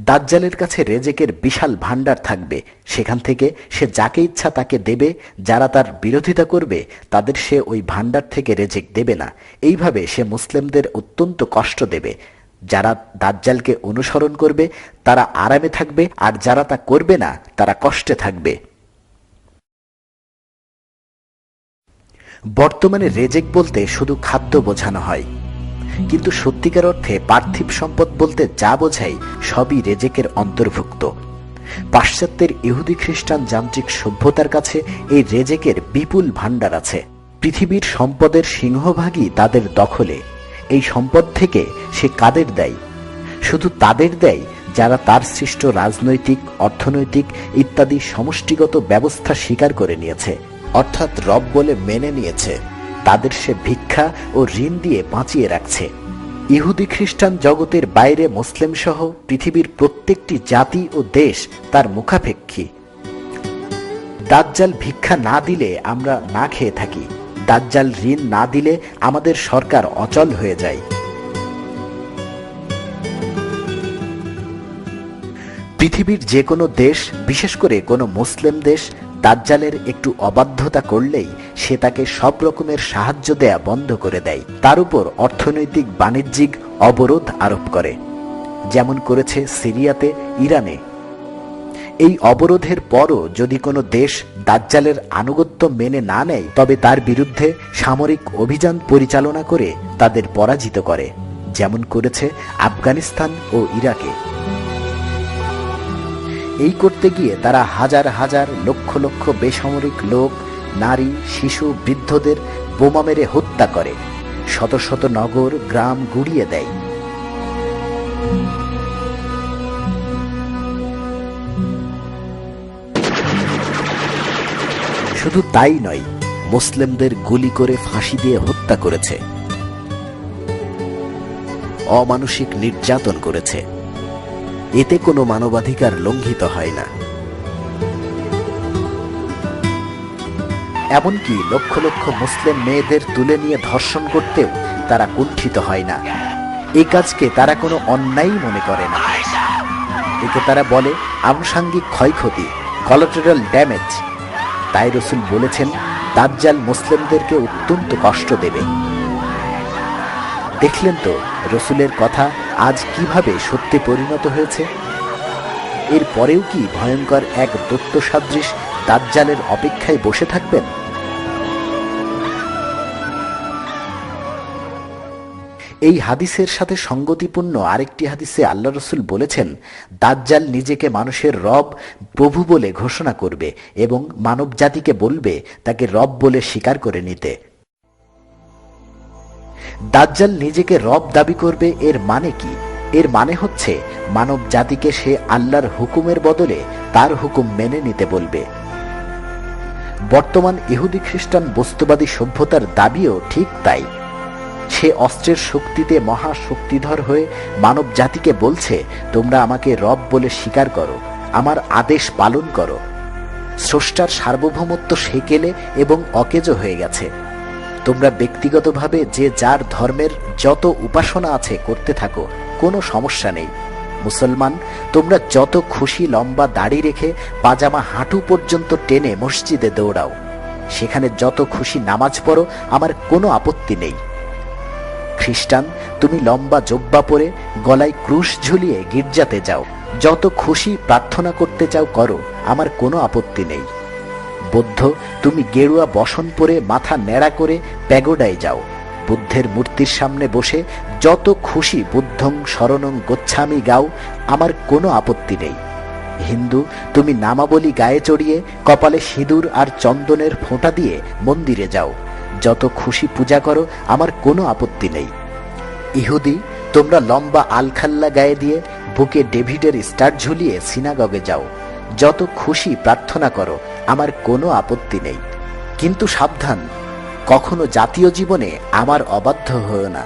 S3: দাজ্জালের কাছে রেজেকের বিশাল ভাণ্ডার থাকবে, সেখান থেকে সে যাকে ইচ্ছা তাকে দেবে। যারা তার বিরোধিতা করবে তাদের সে ওই ভাণ্ডার থেকে রেজেক দেবে না। এইভাবে সে মুসলিমদের অত্যন্ত কষ্ট দেবে। যারা দাজ্জালকে অনুসরণ করবে তারা আরামে থাকবে, আর যারা তা করবে না তারা কষ্টে থাকবে। বর্তমানে রেজেক বলতে শুধু খাদ্য বোঝানো হয়, কিন্তু সত্যিকার অর্থে পার্থিব সম্পদ বলতে যা বোঝায় সবই রেজেকের অন্তর্ভুক্ত। পাশ্চাত্যের ইহুদি খ্রিস্টান যান্ত্রিক সভ্যতার কাছে এই রেজেকের বিপুল ভাণ্ডার আছে। পৃথিবীর সম্পদের সিংহভাগই তাদের দখলে। এই সম্পদ থেকে সে কাদের দেয়? শুধু তাদের দেয় যারা তার সৃষ্ট রাজনৈতিক, অর্থনৈতিক ইত্যাদি সমষ্টিগত ব্যবস্থা স্বীকার করে নিয়েছে, অর্থাৎ রব বলে মেনে নিয়েছে। তাদের সে ভিক্ষা ও ঋণ দিয়ে বাঁচিয়ে রাখছে। ইহুদি খ্রিস্টান জগতের বাইরে মুসলিম সহ পৃথিবীর প্রত্যেকটি জাতি ও দেশ তার মুখাপেক্ষী। দাজ্জাল ভিক্ষা না দিলে আমরা না খেয়ে থাকি, দাজ্জাল ঋণ না দিলে আমাদের সরকার অচল হয়ে যায়। পৃথিবীর যে কোনো দেশ, বিশেষ করে কোনো মুসলিম দেশ, দাজ্জালের একটু অবাধ্যতা করলেই সে তাকে সব রকমের সাহায্য দেয়া বন্ধ করে দেয়। তার উপর অর্থনৈতিক বাণিজ্যিক অবরোধ আরোপ করে, যেমন করেছে সিরিয়াতে, ইরানে। এই অবরোধের পরও যদি কোনো দেশ দাজ্জালের আনুগত্য মেনে না নেয়, তবে তার বিরুদ্ধে সামরিক অভিযান পরিচালনা করে তাদের পরাজিত করে, যেমন করেছে আফগানিস্তান ও ইরাকে। এই করতে গিয়ে তারা হাজার হাজার, লক্ষ লক্ষ বেসামরিক লোক, নারী, শিশু, বৃদ্ধদের বোমা মেরে হত্যা করে, শত শত নগর গ্রাম গুড়িয়ে দেয়। শুধু তাই নয়, মুসলিমদের গুলি করে ফাঁসি দিয়ে হত্যা করেছে, অমানুষিক নির্যাতন করেছে। এতে কোনো মানবাধিকার লঙ্ঘিত হয় না। এমনকি লক্ষ লক্ষ মুসলিম মেয়েদের তুলে নিয়ে ধর্ষণ করতেও তারা কুণ্ঠিত হয় না। এই কাজকে তারা কোনো অন্যায় মনে করে না। একে তারা বলে আনুষাঙ্গিক ক্ষয়ক্ষতি, কোলাটেরাল ড্যামেজ। তাই রসুল বলেছেন, দাজ্জাল মুসলিমদেরকে অত্যন্ত কষ্ট দেবে। দেখলেন তো রসুলের কথা আজ কিভাবে সত্যে পরিণত হয়েছে। এর পরেও কি ভয়ঙ্কর এক দৈত্য সাদৃশ দাজ্জালের অপেক্ষায় বসে থাকবেন? এই হাদিসের সাথে সঙ্গতিপূর্ণ আরেকটি হাদিসে আল্লাহ রসুল বলেছেন, দাজ্জাল নিজেকে মানুষের রব, প্রভু বলে ঘোষণা করবে এবং মানব জাতিকে বলবে তাকে রব বলে স্বীকার করে নিতে। দাজ্জাল নিজেকে রব দাবি করবে, এর মানে কি? এর মানে হচ্ছে মানব জাতিকে সে আল্লাহর হুকুমের বদলে তার হুকুম মেনে নিতে বলবে। বর্তমান ইহুদি খ্রিস্টান বস্তুবাদী সভ্যতার দাবিও ঠিক তাই। সে অস্ত্রের শক্তিতে মহা শক্তিধর হয়ে মানব জাতিকে বলছে, তোমরা আমাকে রব বলে স্বীকার করো, আমার আদেশ পালন করো। স্রষ্টার সার্বভৌমত্ব সেকেলে এবং অকেজো হয়ে গেছে। তোমরা ব্যক্তিগতভাবে যে যার ধর্মের যত উপাসনা আছে করতে থাকো, কোনো সমস্যা নেই। মুসলমান, তোমরা যত খুশি লম্বা দাড়ি রেখে পাজামা হাঁটু পর্যন্ত টেনে মসজিদে দৌড়াও, সেখানে যত খুশি নামাজ পড়ো, আমার কোনো আপত্তি নেই। খ্রিস্টান, তুমি লম্বা জব্বা পরে গলায় ক্রুশ ঝুলিয়ে গির্জাতে যাও, যত খুশি প্রার্থনা করতে চাও করো, আমার কোনো আপত্তি নেই। বৌদ্ধ, তুমি গেরুয়া বসন পরে মাথা ন্যাড়া করে প্যাগোডায় যাও, বুদ্ধের মূর্তির সামনে বসে যত খুশি বুদ্ধং শরণং গচ্ছামি গাও, আমার কোনো আপত্তি নেই। হিন্দু, তুমি নামাবলী গায়ে চড়িয়ে কপালে সিঁদুর আর চন্দনের ফোঁটা দিয়ে মন্দিরে যাও, যত খুশি পূজা করো, আমার কোনো আপত্তি নেই। ইহুদি, তোমরা লম্বা আলখাল্লা গায়ে দিয়ে বুকে ডেভিডের স্টার ঝুলিয়ে সিনাগগে যাও, যত খুশি প্রার্থনা করো, আমার কোনো আপত্তি নেই। কিন্তু সাবধান, কখনো জাতীয় জীবনে আমার অবাধ্য হও না।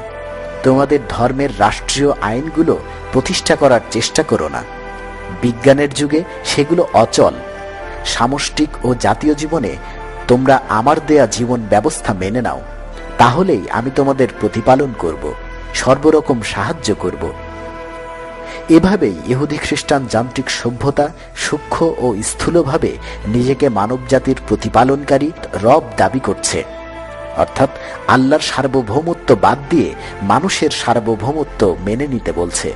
S3: তোমাদের ধর্মের রাষ্ট্রীয় আইনগুলো প্রতিষ্ঠা করার চেষ্টা করো না। বিজ্ঞানের যুগে সেগুলো অচল। সামষ্টিক ও জাতীয় জীবনে তোমরা আমার দেয়া জীবন ব্যবস্থা মেনে নাও, তাহলেই আমি তোমাদের প্রতিপালন করব, সর্বরকম সাহায্য করব। এভাবেই ইহুদি খ্রিস্টান যান্ত্রিক সভ্যতা সূক্ষ্ম ও স্থূলভাবে নিজেকে মানবজাতির প্রতিপালনকারী রব দাবি করছে, অর্থাৎ আল্লাহর সার্বভৌমত্ব বাদ দিয়ে মানুষের সার্বভৌমত্ব মেনে নিতে বলছে।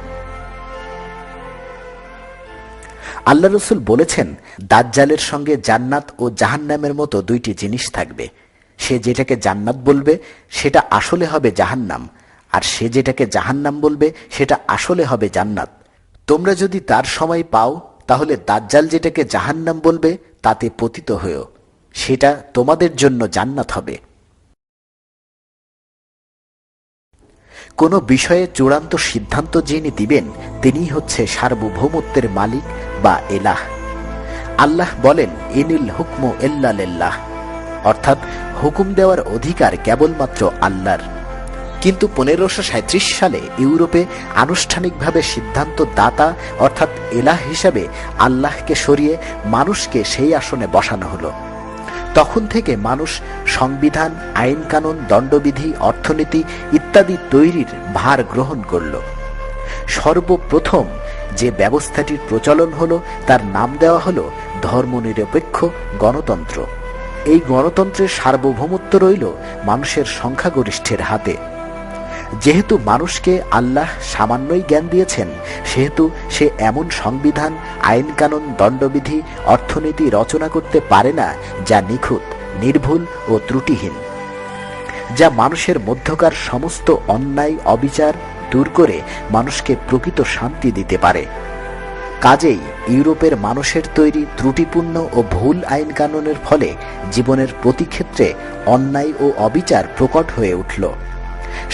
S3: আল্লাহ রসুল বলেছেন, দাজ্জালের সঙ্গে জান্নাত ও জাহান্নামের মতো দুইটি জিনিস থাকবে। সে যেটাকে জান্নাত বলবে সেটা আসলে হবে জাহান্নাম, আর সে যেটাকে জাহান্নাম বলবে সেটা আসলে হবে জান্নাত। তোমরা যদি তার সময় পাও, তাহলে দাজ্জাল যেটাকে জাহান্নাম বলবে তাতে পতিত হয়েও, সেটা তোমাদের জন্য জান্নাত হবে। কোনো বিষয়ে চূড়ান্ত সিদ্ধান্ত যিনি দিবেন, তিনিই হচ্ছে সার্বভৌমত্বের মালিক বা এলাহ। আল্লাহ বলেন, ইনিল হুকমু ইল্লা লিল্লাহ, অর্থাৎ হুকুম দেওয়ার অধিকার কেবলমাত্র আল্লাহর। কিন্তু 1537 সালে ইউরোপে আনুষ্ঠানিকভাবে সিদ্ধান্ত দাতা অর্থাৎ এলাহ হিসাবে আল্লাহকে সরিয়ে মানুষকে সেই আসনে বসানো হলো। তখন থেকে মানুষ সংবিধান, আইন কানুন, দণ্ডবিধি, অর্থনীতি ইত্যাদি তৈরির ভার গ্রহণ করল। সর্বপ্রথম যে ব্যবস্থাটির প্রচলন হলো তার নাম দেওয়া হলো ধর্মনিরপেক্ষ গণতন্ত্র। এই গণতন্ত্রের সার্বভৌমত্ব রইল মানুষের সংখ্যাগরিষ্ঠের হাতে। যেহেতু মানুষকে আল্লাহ সামান্যই জ্ঞান দিয়েছেন, সেহেতু সে এমন সংবিধান, আইন কানুন, দণ্ডবিধি, অর্থনীতি রচনা করতে পারে না যা নিখুঁত, নির্ভুল ও ত্রুটিহীন, যা মানুষের মধ্যকার সমস্ত অন্যায় অবিচার দূর করে মানুষকে প্রকৃত শান্তি দিতে পারে। কাজেই ইউরোপের মানুষের তৈরি ত্রুটিপূর্ণ ও ভুল আইন কানুনের ফলে জীবনের প্রতি ক্ষেত্রে অন্যায় ও অবিচার প্রকট হয়ে উঠল।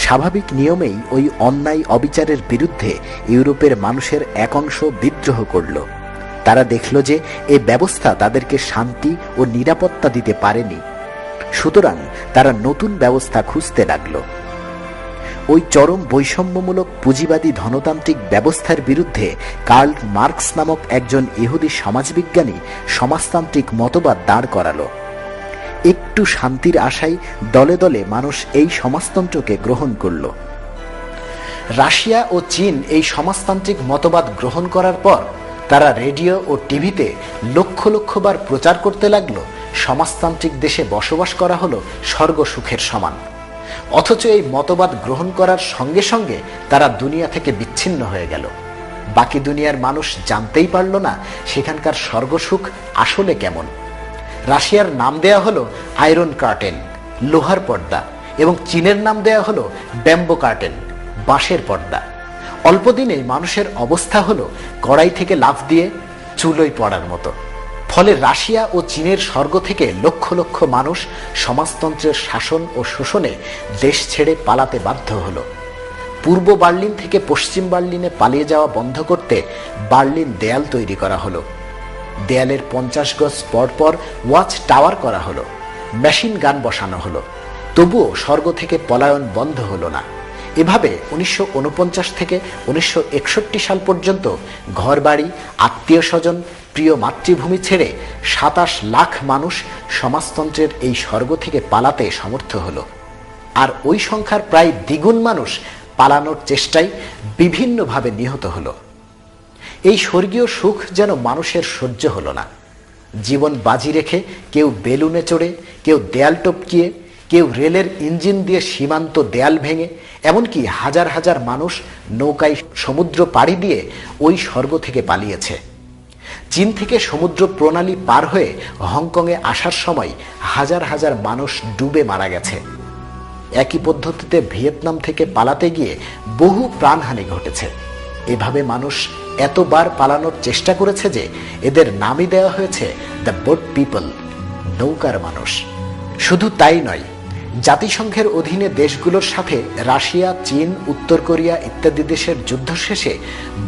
S3: স্বাভাবিক নিয়মেই ওই অন্যায় অবিচারের বিরুদ্ধে ইউরোপের মানুষের এক অংশ বিদ্রোহ করল। তারা দেখল যে এ ব্যবস্থা তাদেরকে শান্তি ও নিরাপত্তা দিতে পারেনি, সুতরাং তারা নতুন ব্যবস্থা খুঁজতে লাগল। ওই চরম বৈষম্যমূলক পুঁজিবাদী ধনতান্ত্রিক ব্যবস্থার বিরুদ্ধে কার্ল মার্কস নামক একজন ইহুদি সমাজবিজ্ঞানী সমাজতান্ত্রিক মতবাদ দাঁড় করালো। একটু শান্তির আশায় দলে দলে মানুষ এই সমাজতন্ত্রকে গ্রহণ করল। রাশিয়া ও চীন এই সমাজতান্ত্রিক মতবাদ গ্রহণ করার পর তারা রেডিও ও টিভিতে লক্ষ লক্ষ বার প্রচার করতে লাগলো সমাজতান্ত্রিক দেশে বসবাস করা হলো স্বর্গ সুখের সমান। অথচ এই মতবাদ গ্রহণ করার সঙ্গে সঙ্গে তারা দুনিয়া থেকে বিচ্ছিন্ন হয়ে গেল। বাকি দুনিয়ার মানুষ জানতেই পারল না সেখানকার স্বর্গসুখ আসলে কেমন। রাশিয়ার নাম দেয়া হলো আয়রন কার্টেন, লোহার পর্দা, এবং চীনের নাম দেয়া হলো ব্যাম্বো কার্টেন, বাঁশের পর্দা। অল্পদিনেই মানুষের অবস্থা হলো কড়াই থেকে লাফ দিয়ে চুলোয় পড়ার মতো। ফলে রাশিয়া ও চীনের স্বর্গ থেকে লক্ষ লক্ষ মানুষ সমাজতন্ত্রের শাসন ও শোষণে দেশ ছেড়ে পালাতে বাধ্য হলো। পূর্ব বার্লিন থেকে পশ্চিম বার্লিনে পালিয়ে যাওয়া বন্ধ করতে বার্লিন দেয়াল তৈরি করা হলো। দেয়ালের 50 গজ পর পর ওয়াচ টাওয়ার করা হলো, মেশিন গান বসানো হলো। তবুও স্বর্গ থেকে পলায়ন বন্ধ হলো না। এভাবে 1949 থেকে 1961 সাল পর্যন্ত ঘরবাড়ি, আত্মীয় স্বজন, প্রিয় মাতৃভূমি ছেড়ে 27 লাখ মানুষ সমাজতন্ত্রের এই স্বর্গ থেকে পালাতে সমর্থ হলো। আর ওই সংখ্যার প্রায় দ্বিগুণ মানুষ পালানোর চেষ্টায় বিভিন্নভাবে নিহত হলো। এই স্বর্গীয় সুখ যেন মানুষের সহ্য হলো না। জীবন বাজি রেখে কেউ বেলুনে চড়ে, কেউ দেয়াল টপকিয়ে, কেউ রেলের ইঞ্জিন দিয়ে সীমান্ত দেয়াল ভেঙে, এমনকি হাজার হাজার মানুষ নৌকায় সমুদ্র পাড়ি দিয়ে ওই স্বর্গ থেকে পালিয়েছে। চীন থেকে সমুদ্র প্রণালী পার হয়ে হংকংয়ে আসার সময় হাজার হাজার মানুষ ডুবে মারা গেছে। একই পদ্ধতিতে ভিয়েতনাম থেকে পালাতে গিয়ে বহু প্রাণহানি ঘটেছে। এভাবে মানুষ এতবার পালানোর চেষ্টা করেছে যে এদের নামই দেওয়া হয়েছে দ্য বোট পিপল, নৌকার মানুষ। শুধু তাই নয়, জাতিসংঘের অধীনে দেশগুলোর সাথে রাশিয়া, চীন, উত্তর কোরিয়া ইত্যাদি দেশের যুদ্ধ শেষে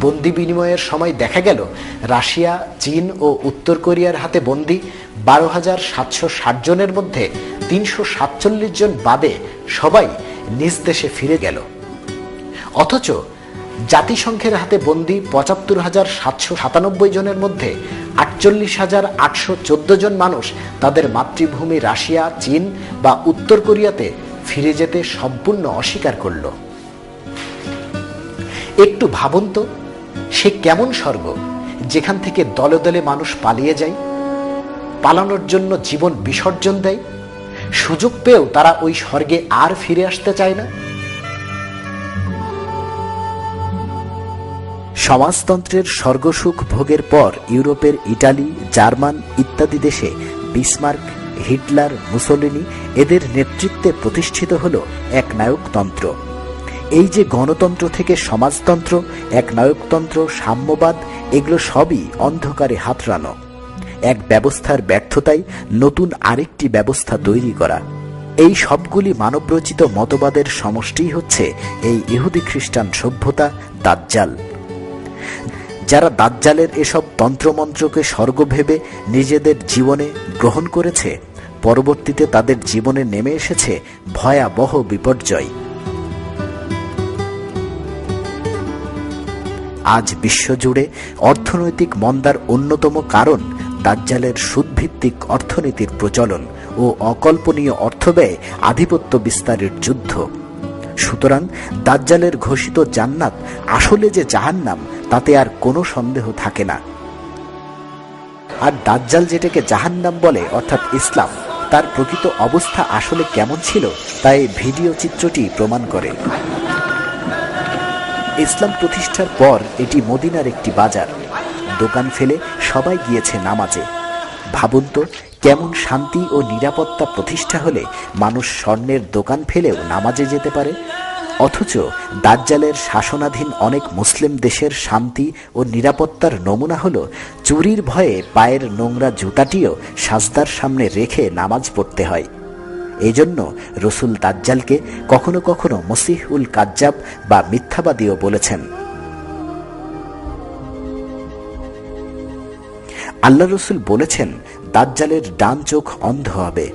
S3: বন্দি বিনিময়ের সময় দেখা গেল রাশিয়া, চীন ও উত্তর কোরিয়ার হাতে বন্দি 12,760 জনের মধ্যে 347 জন বাদে সবাই নিজ দেশে ফিরে গেল। অথচ জাতিসংঘের হাতে বন্দি 75,797 জনের মধ্যে 48,814 জন মানুষ তাদের মাতৃভূমি রাশিয়া, চীন বা উত্তর কোরিয়াতে ফিরে যেতে সম্পূর্ণ অস্বীকার করল। একটু ভাবুন তো, সে কেমন স্বর্গ যেখান থেকে দলে দলে মানুষ পালিয়ে যায়, পালানোর জন্য জীবন বিসর্জন দেয়। সুযোগ পেয়েও তারা ওই স্বর্গে আর ফিরে আসতে চায় না। সমাজতন্ত্রের স্বর্গসুখ ভোগের পর ইউরোপের ইটালি, জার্মান ইত্যাদি দেশে বিসমার্ক, হিটলার, মুসোলিনি এদের নেতৃত্বে প্রতিষ্ঠিত হল একনায়কতন্ত্র। এই যে গণতন্ত্র থেকে সমাজতন্ত্র, একনায়কতন্ত্র, সাম্যবাদ, এগুলো সবই অন্ধকারে হাতড়ানো। এক ব্যবস্থার ব্যর্থতায় নতুন আরেকটি ব্যবস্থা তৈরি করা। এই সবগুলি মানবরচিত মতবাদের সমষ্টিই হচ্ছে এই ইহুদি খ্রিস্টান সভ্যতা, দাজ্জাল। যারা দাজ্জালের এসব তন্ত্রমন্ত্রকে স্বর্গ ভেবে নিজেদের জীবনে গ্রহণ করেছে, পরবর্তীতে তাদের জীবনে নেমে এসেছে ভয়াবহ বিপর্যয়। আজ বিশ্বজুড়ে অর্থনৈতিক মন্দার অন্যতম কারণ দাজ্জালের সুদভিত্তিক অর্থনীতির প্রচলন ও অকল্পনীয় অর্থব্যয়, আধিপত্য বিস্তারের যুদ্ধ। সুতরাং দাজ্জালের ঘোষিত জান্নাত আসলে যে জাহান্নাম, তাতে আর কোনো সন্দেহ থাকে না। আর দাজ্জাল যেটাকে জাহান্নাম বলে, অর্থাৎ ইসলাম, তার প্রকৃত অবস্থা আসলে কেমন ছিল তা এই ভিডিও চিত্রটি প্রমাণ করে। ইসলাম প্রতিষ্ঠার পর এটি মদিনার একটি বাজার। দোকান ফেলে সবাই গিয়েছে নামাজে। ভাবুন তো, কেমন শান্তি ও নিরাপত্তা প্রতিষ্ঠা হলে মানুষ স্বর্ণের দোকান ফেলেও নামাজে যেতে পারে। অথচ দাজ্জালের শাসনাধীন অনেক মুসলিম দেশের শান্তি ও নিরাপত্তার নমুনা হলো চুরির ভয়ে পায়ের নোংরা জুতাটিও সাজদার সামনে রেখে নামাজ পড়তে হয়। এজন্য রসুল দাজ্জালকে কখনো কখনো মসিহ উল কাজ্জাব বা মিথ্যাবাদীও বলেছেন। আল্লাহ রসুল বলেছেন, দাজ্জালের ডান চোখ অন্ধ হবে।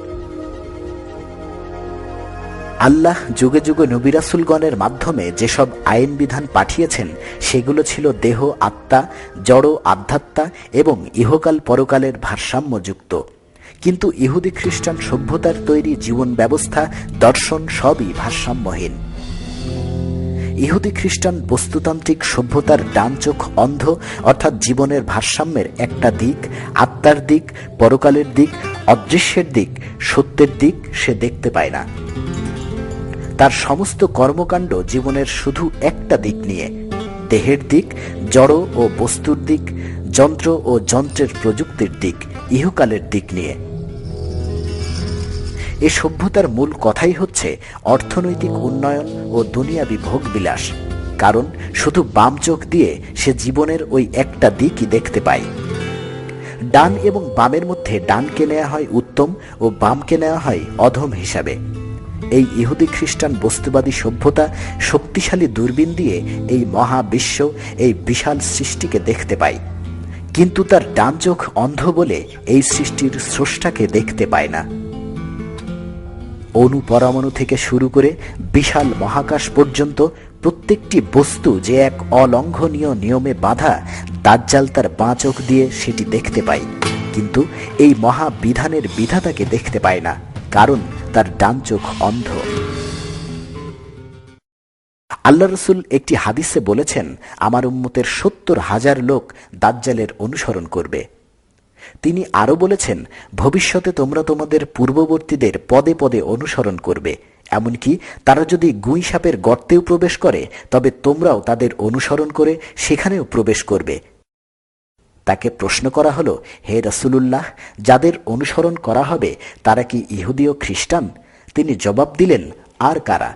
S3: আল্লাহ যুগে যুগে নবী রাসূলগণের মাধ্যমে যেসব আইন বিধান পাঠিয়েছেন, সেগুলো ছিল দেহ, আত্মা, জড়, আধ্যাত্মা এবং ইহকাল পরকালের ভারসাম্যযুক্ত। কিন্তু ইহুদি খ্রিস্টান সভ্যতার তৈরি জীবন ব্যবস্থা, দর্শন সবই ভারসাম্যহীন। ইহুদি খ্রিস্টান বস্তুতান্ত্রিক সভ্যতার ডান চোখ অন্ধ, অর্থাৎ জীবনের ভারসাম্যের একটা দিক, আত্মার দিক, পরকালের দিক, অদৃশ্যের দিক, সত্যের দিক সে দেখতে পায় না। তার সমস্ত কর্মকাণ্ড জীবনের শুধু একটা দিক নিয়ে, দেহের দিক, জড় ও বস্তুর দিক, যন্ত্র ও যন্ত্রের প্রযুক্তির দিক, ইহকালের দিক নিয়ে। এ সভ্যতার মূল কথাই হচ্ছে অর্থনৈতিক উন্নয়ন ও দুনিয়াবি ভোগবিলাস, কারণ শুধু বাম চোখ দিয়ে সে জীবনের ওই একটা দিকই দেখতে পায়। ডান এবং বামের মধ্যে ডানকে নেওয়া হয় উত্তম ও বামকে নেওয়া হয় অধম হিসাবে। এই ইহুদি খ্রিস্টান বস্তুবাদী সভ্যতা শক্তিশালী দূরবীন দিয়ে এই মহাবিশ্ব, এই বিশাল সৃষ্টিকে দেখতে পায়, কিন্তু তার ডান চোখ অন্ধ বলে এই সৃষ্টির স্রষ্টাকে দেখতে পায় না। অণু পরমাণু থেকে শুরু করে বিশাল মহাকাশ পর্যন্ত প্রত্যেকটি বস্তু যে এক অলঙ্ঘনীয় নিয়মে বাঁধা, দাজ্জাল তার বাঁ চোখ দিয়ে সেটি দেখতে পায়, কিন্তু এই মহাবিধানের বিধাতাকে দেখতে পায় না, কারণ তার ডান চোখ অন্ধ। আল্লাহ রসুল একটি হাদিসে বলেছেন, আমার উম্মতের ৭০,০০০ লোক দাজ্জালের অনুসরণ করবে। তিনি আরও বলেছেন, ভবিষ্যতে তোমরা তোমাদের পূর্ববর্তীদের পদে পদে অনুসরণ করবে, এমনকি তারা যদি গুই সাপের গর্তেও প্রবেশ করে তবে তোমরাও তাদের অনুসরণ করে সেখানেও প্রবেশ করবে। তাকে প্রশ্ন করা হলো, হে রাসূলুল্লাহ, যাদের অনুসরণ করা হবে তারা কি ইহুদি ও খ্রিস্টান? তিনি জবাব দিলেন, আর কারা?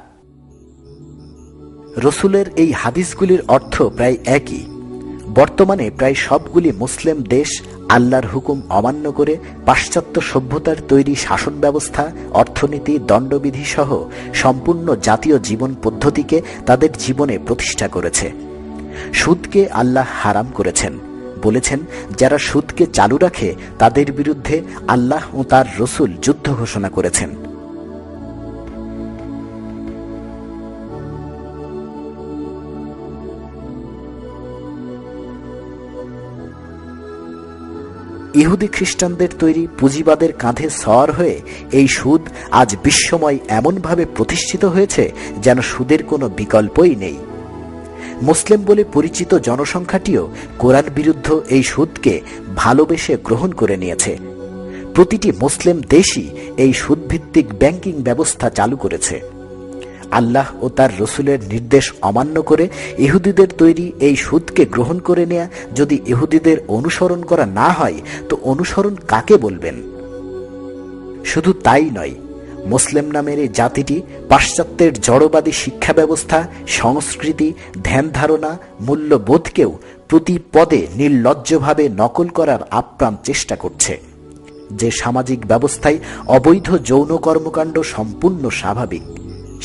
S3: রসুলের এই হাদিসগুলির অর্থ প্রায় একই। বর্তমানে প্রায় সবগুলি মুসলিম দেশ আল্লাহর হুকুম অমান্য করে পাশ্চাত্য সভ্যতার তৈরি শাসন ব্যবস্থা, অর্থনীতি, দণ্ডবিধি সহ সম্পূর্ণ জাতীয় জীবন পদ্ধতিকে তাদের জীবনে প্রতিষ্ঠা করেছে। সুদকে আল্লাহ হারাম করেছেন, বলেছেন যারা সুদকে চালু রাখে তাদের বিরুদ্ধে আল্লাহ ও তার রসুল যুদ্ধ ঘোষণা করেছেন। ইহুদি খ্রিস্টানদের তৈরি পুঁজিবাদের কাঁধে সওয়ার হয়ে এই সুদ আজ বিশ্বময় এমনভাবে প্রতিষ্ঠিত হয়েছে যেন সুদের কোনো বিকল্পই নেই। মুসলিম বলে পরিচিত জনসংখ্যাটিও কোরআন বিরুদ্ধ এই সুদকে ভালোবেসে গ্রহণ করে নিয়েছে। প্রতিটি মুসলিম দেশই এই সুদভিত্তিক ব্যাংকিং ব্যবস্থা চালু করেছে। আল্লাহ ও তার রসুলের নির্দেশ অমান্য করে ইহুদিদের তৈরি এই সুদকে গ্রহণ করে নেয়া যদি ইহুদিদের অনুসরণ করা না হয় তো অনুসরণ কাকে বলবেন? শুধু তাই নয়, মুসলিম নামের এই জাতিটি পাশ্চাত্যের জড়বাদী শিক্ষা ব্যবস্থা, সংস্কৃতি, ধ্যান ধারণা, মূল্যবোধকেও প্রতি পদে নির্লজ্জভাবে নকল করার আপ্রাণ চেষ্টা করছে। যে সামাজিক ব্যবস্থায় অবৈধ যৌন কর্মকাণ্ড সম্পূর্ণ স্বাভাবিক,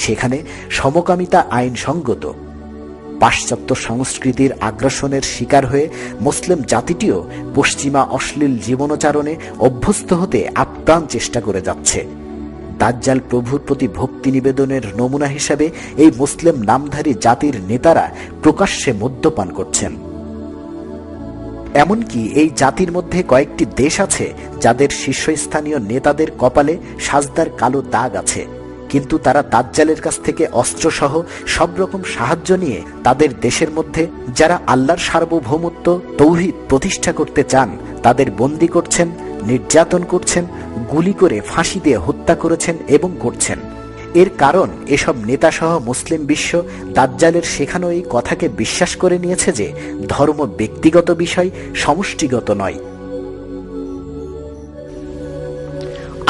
S3: সেখানে সমকামিতা আইনসঙ্গত। পাশ্চাত্য সংস্কৃতির আগ্রাসনের শিকার হয়ে মুসলিম জাতিটিও পশ্চিমা অশ্লীল জীবনাচরণে অভ্যস্ত হতে আপ্রাণ চেষ্টা করে যাচ্ছে। দাজ্জাল প্রভুর প্রতি ভক্তি নিবেদনের নমুনা হিসাবে এই মুসলিম নামধারী জাতির নেতারা প্রকাশ্যে মদ্যপান করছেন। এমনকি এই জাতির মধ্যে কয়েকটি দেশ আছে যাদের শীর্ষস্থানীয় নেতাদের কপালে সাজদার কালো দাগ আছে, কিন্তু তারা দাজ্জালের কাছ থেকে অস্ত্রসহ সব রকম সাহায্য নিয়ে তাদের দেশের মধ্যে যারা আল্লাহর সার্বভৌমত্ব, তৌহিদ প্রতিষ্ঠা করতে চান তাদের বন্দী করছেন, নির্যাতন করছেন, গুলি করে ফাঁসি দিয়ে হত্যা করেছেন এবং করছেন। এর কারণ এসব নেতাসহ মুসলিম বিশ্ব দাজ্জালের শেখানো এই কথাকে বিশ্বাস করে নিয়েছে যে ধর্ম ব্যক্তিগত বিষয়, সমষ্টিগত নয়।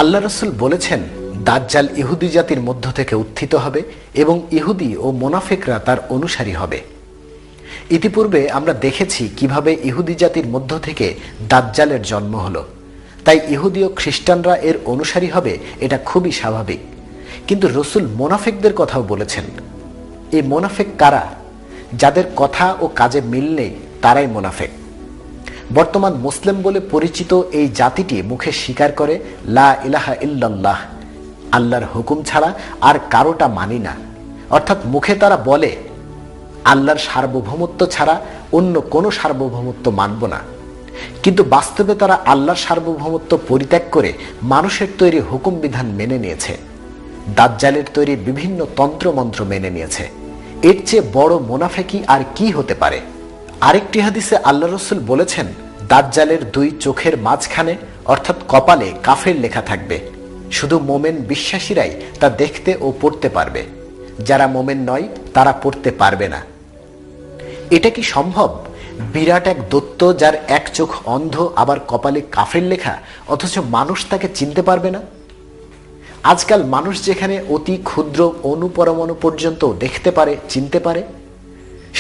S3: আল্লাহ রাসূল বলেছেন, দাজ্জাল ইহুদি জাতির মধ্য থেকে উত্থিত হবে এবং ইহুদি ও মোনাফেকরা তার অনুসারী হবে। ইতিপূর্বে আমরা দেখেছি কিভাবে ইহুদি জাতির মধ্য থেকে দাজ্জালের জন্ম হলো, তাই ইহুদি ও খ্রিস্টানরা এর অনুসারী হবে, এটা খুবই স্বাভাবিক। কিন্তু রসুল মোনাফেকদের কথাও বলেছেন। এই মোনাফেক কারা? যাদের কথা ও কাজে মিল নেই তারাই মোনাফেক। বর্তমান মুসলিম বলে পরিচিত এই জাতিটি মুখে স্বীকার করে লা ইলাহা ইল্লাল্লাহ, আল্লাহর হুকুম ছাড়া আর কারোটা মানি না। অর্থাৎ মুখে তারা বলে আল্লাহর সার্বভৌমত্ব ছাড়া অন্য কোনো সার্বভৌমত্ব মানব না, কিন্তু বাস্তবে তারা আল্লাহর সার্বভৌমত্ব পরিত্যাগ করে মানুষের তৈরি হুকুম বিধান মেনে নিয়েছে, দাজ্জালের তৈরি বিভিন্ন তন্ত্রমন্ত্র মেনে নিয়েছে। এর চেয়ে বড় মুনাফেকি আর কি হতে পারে? আরেকটি হাদিসে আল্লাহ রসুল বলেছেন, দাজ্জালের দুই চোখের মাঝখানে অর্থাৎ কপালে কাফের লেখা থাকবে। শুধু মোমেন বিশ্বাসীরাই তা দেখতে ও পড়তে পারবে, যারা মোমেন নয় তারা পড়তে পারবে না। এটা কি সম্ভব? বিরাট এক দৈত্য যার এক চোখ অন্ধ, আবার কপালে কাফের লেখা, অথচ মানুষ তাকে চিনতে পারবে না? আজকাল মানুষ যেখানে অতি ক্ষুদ্র অণুপরমাণু পর্যন্ত দেখতে পারে, চিনতে পারে,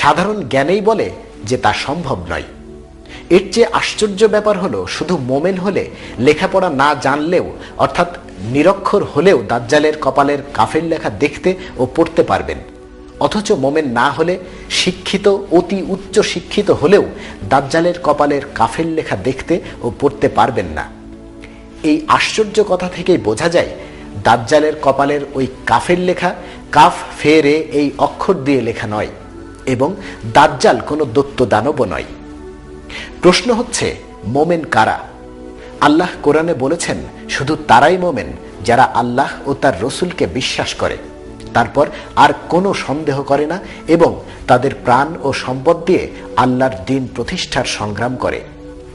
S3: সাধারণ জ্ঞানেই বলে যে তা সম্ভব নয়। এর চেয়ে আশ্চর্য ব্যাপার হলো, শুধু মোমেন হলে, লেখাপড়া না জানলেও অর্থাৎ নিরক্ষর হলেও দাজ্জালের কপালের কাফের লেখা দেখতে ও পড়তে পারবেন, অথচ মোমেন না হলে, শিক্ষিত, অতি উচ্চ শিক্ষিত হলেও দাজ্জালের কপালের কাফের লেখা দেখতে ও পড়তে পারবেন না। এই আশ্চর্য কথা থেকেই বোঝা যায় দাজ্জালের কপালের ওই কাফের লেখা কাফ ফে রে এই অক্ষর দিয়ে লেখা নয়, এবং দাজ্জাল কোনো দৈত্য দানবও নয়। প্রশ্ন হচ্ছে, মোমেন কারা? আল্লাহ কোরআনে বলেছেন, শুধু তারাই মোমেন যারা আল্লাহ ও তার রসুলকে বিশ্বাস করে, তারপর আর কোনো সন্দেহ করে না এবং তাদের প্রাণ ও সম্পদ দিয়ে আল্লাহর দ্বীন প্রতিষ্ঠার সংগ্রাম করে,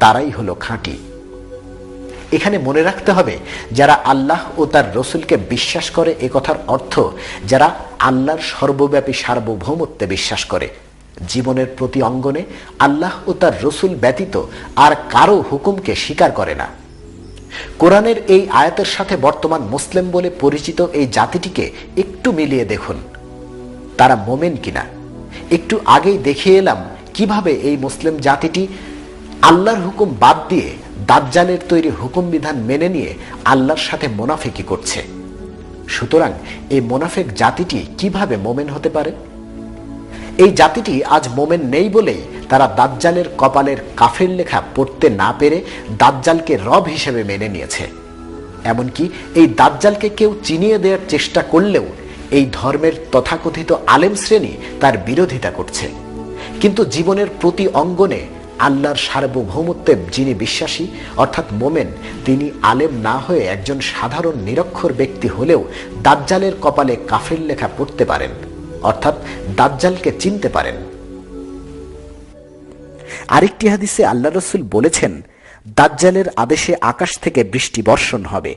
S3: তারাই হলো খাঁটি। এখানে মনে রাখতে হবে, যারা আল্লাহ ও তার রসুলকে বিশ্বাস করে এ কথার অর্থ যারা আল্লাহর সর্বব্যাপী সার্বভৌমত্বে বিশ্বাস করে, জীবনের প্রতি অঙ্গনে আল্লাহ ও তার রসুল ব্যতীত আর কারো হুকুমকে স্বীকার করে না। কোরআনের এই আয়াতের সাথে বর্তমান মুসলিম বলে পরিচিত এই জাতিটিকে একটু মিলিয়ে দেখুন, তারা মোমেন কিনা। একটু আগেই দেখিয়ে এলাম কিভাবে এই মুসলিম জাতিটি আল্লাহর হুকুম বাদ দিয়ে দাজ্জালের তৈরি হুকুম বিধান মেনে নিয়ে আল্লাহর সাথে মুনাফিকি করছে। সুতরাং এই মুনাফিক জাতিটি কিভাবে মোমেন হতে পারে? এই জাতিটি আজ মোমেন নেই বলেই তারা দাজ্জালের কপালের কাফের লেখা পড়তে না পেরে দাজ্জালকে রব হিসেবে মেনে নিয়েছে। এমনকি এই দাজ্জালকে কেউ চিনিয়ে দেওয়ার চেষ্টা করলেও এই ধর্মের তথাকথিত আলেম শ্রেণী তার বিরোধিতা করছে। কিন্তু জীবনের প্রতি অঙ্গনে আল্লাহর সার্বভৌমত্বে যিনি বিশ্বাসী অর্থাৎ মোমেন, তিনি আলেম না হয়ে একজন সাধারণ নিরক্ষর ব্যক্তি হলেও দাজ্জালের কপালে কাফের লেখা পড়তে পারেন, অর্থাৎ দাজ্জালকে চিনতে পারেন। আরেকটি হাদিসে আল্লাহ রসুল বলেছেন, দাজ্জালের আদেশে আকাশ থেকে বৃষ্টি বর্ষণ হবে।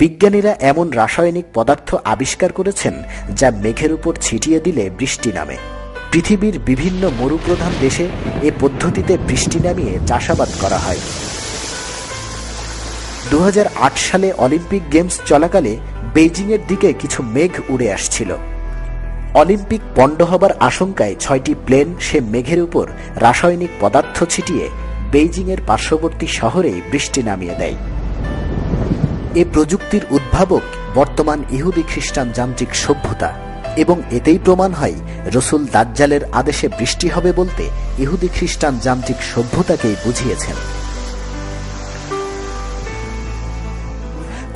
S3: বিজ্ঞানীরা এমন রাসায়নিক পদার্থ আবিষ্কার করেছেন যা মেঘের উপর ছিটিয়ে দিলে বৃষ্টি নামে। পৃথিবীর বিভিন্ন মরুপ্রধান দেশে এ পদ্ধতিতে বৃষ্টি নামিয়ে চাষাবাদ করা হয়। 2008 সালে অলিম্পিক গেমস চলাকালে বেইজিংয়ের দিকে কিছু মেঘ উড়ে আসছিল। অলিম্পিক পণ্ড হবার আশঙ্কায় 6টি প্লেন সে মেঘের উপর রাসায়নিক পদার্থ ছিটিয়ে বেইজিংয়ের পার্শ্ববর্তী শহরেই বৃষ্টি নামিয়ে দেয়। এ প্রযুক্তির উদ্ভাবক বর্তমান ইহুদি খ্রিস্টান যান্ত্রিক সভ্যতা, এবং এতেই প্রমাণ হয় রসুল দাজ্জালের আদেশে বৃষ্টি হবে বলতে ইহুদি খ্রিস্টান যান্ত্রিক সভ্যতাকেই বুঝিয়েছেন।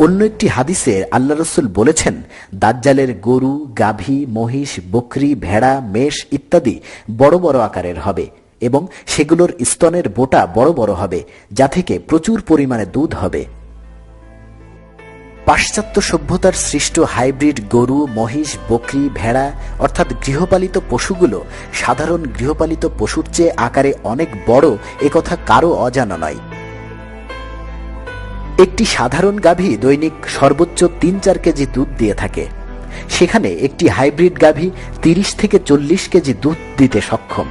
S3: অন্য একটি হাদিসে আল্লাহ রসুল বলেছেন, দাজ্জালের গরু, গাভী, মহিষ, বকরি, ভেড়া, মেষ ইত্যাদি বড় বড় আকারের হবে এবং সেগুলোর স্তনের বোটা বড় বড় হবে, যা থেকে প্রচুর পরিমাণে দুধ হবে। পাশ্চাত্য সভ্যতার সৃষ্ট হাইব্রিড গরু, মহিষ, বকরি, ভেড়া অর্থাৎ গৃহপালিত পশুগুলো সাধারণ গৃহপালিত পশুর চেয়ে আকারে অনেক বড়, একথা কারো অজানা নয়। একটি সাধারণ গাভী দৈনিক সর্বোচ্চ ৩-৪ কেজি দুধ দিয়ে থাকে, সেখানে একটি হাইব্রিড গাভী ৩০ থেকে ৪০ কেজি দুধ দিতে সক্ষম।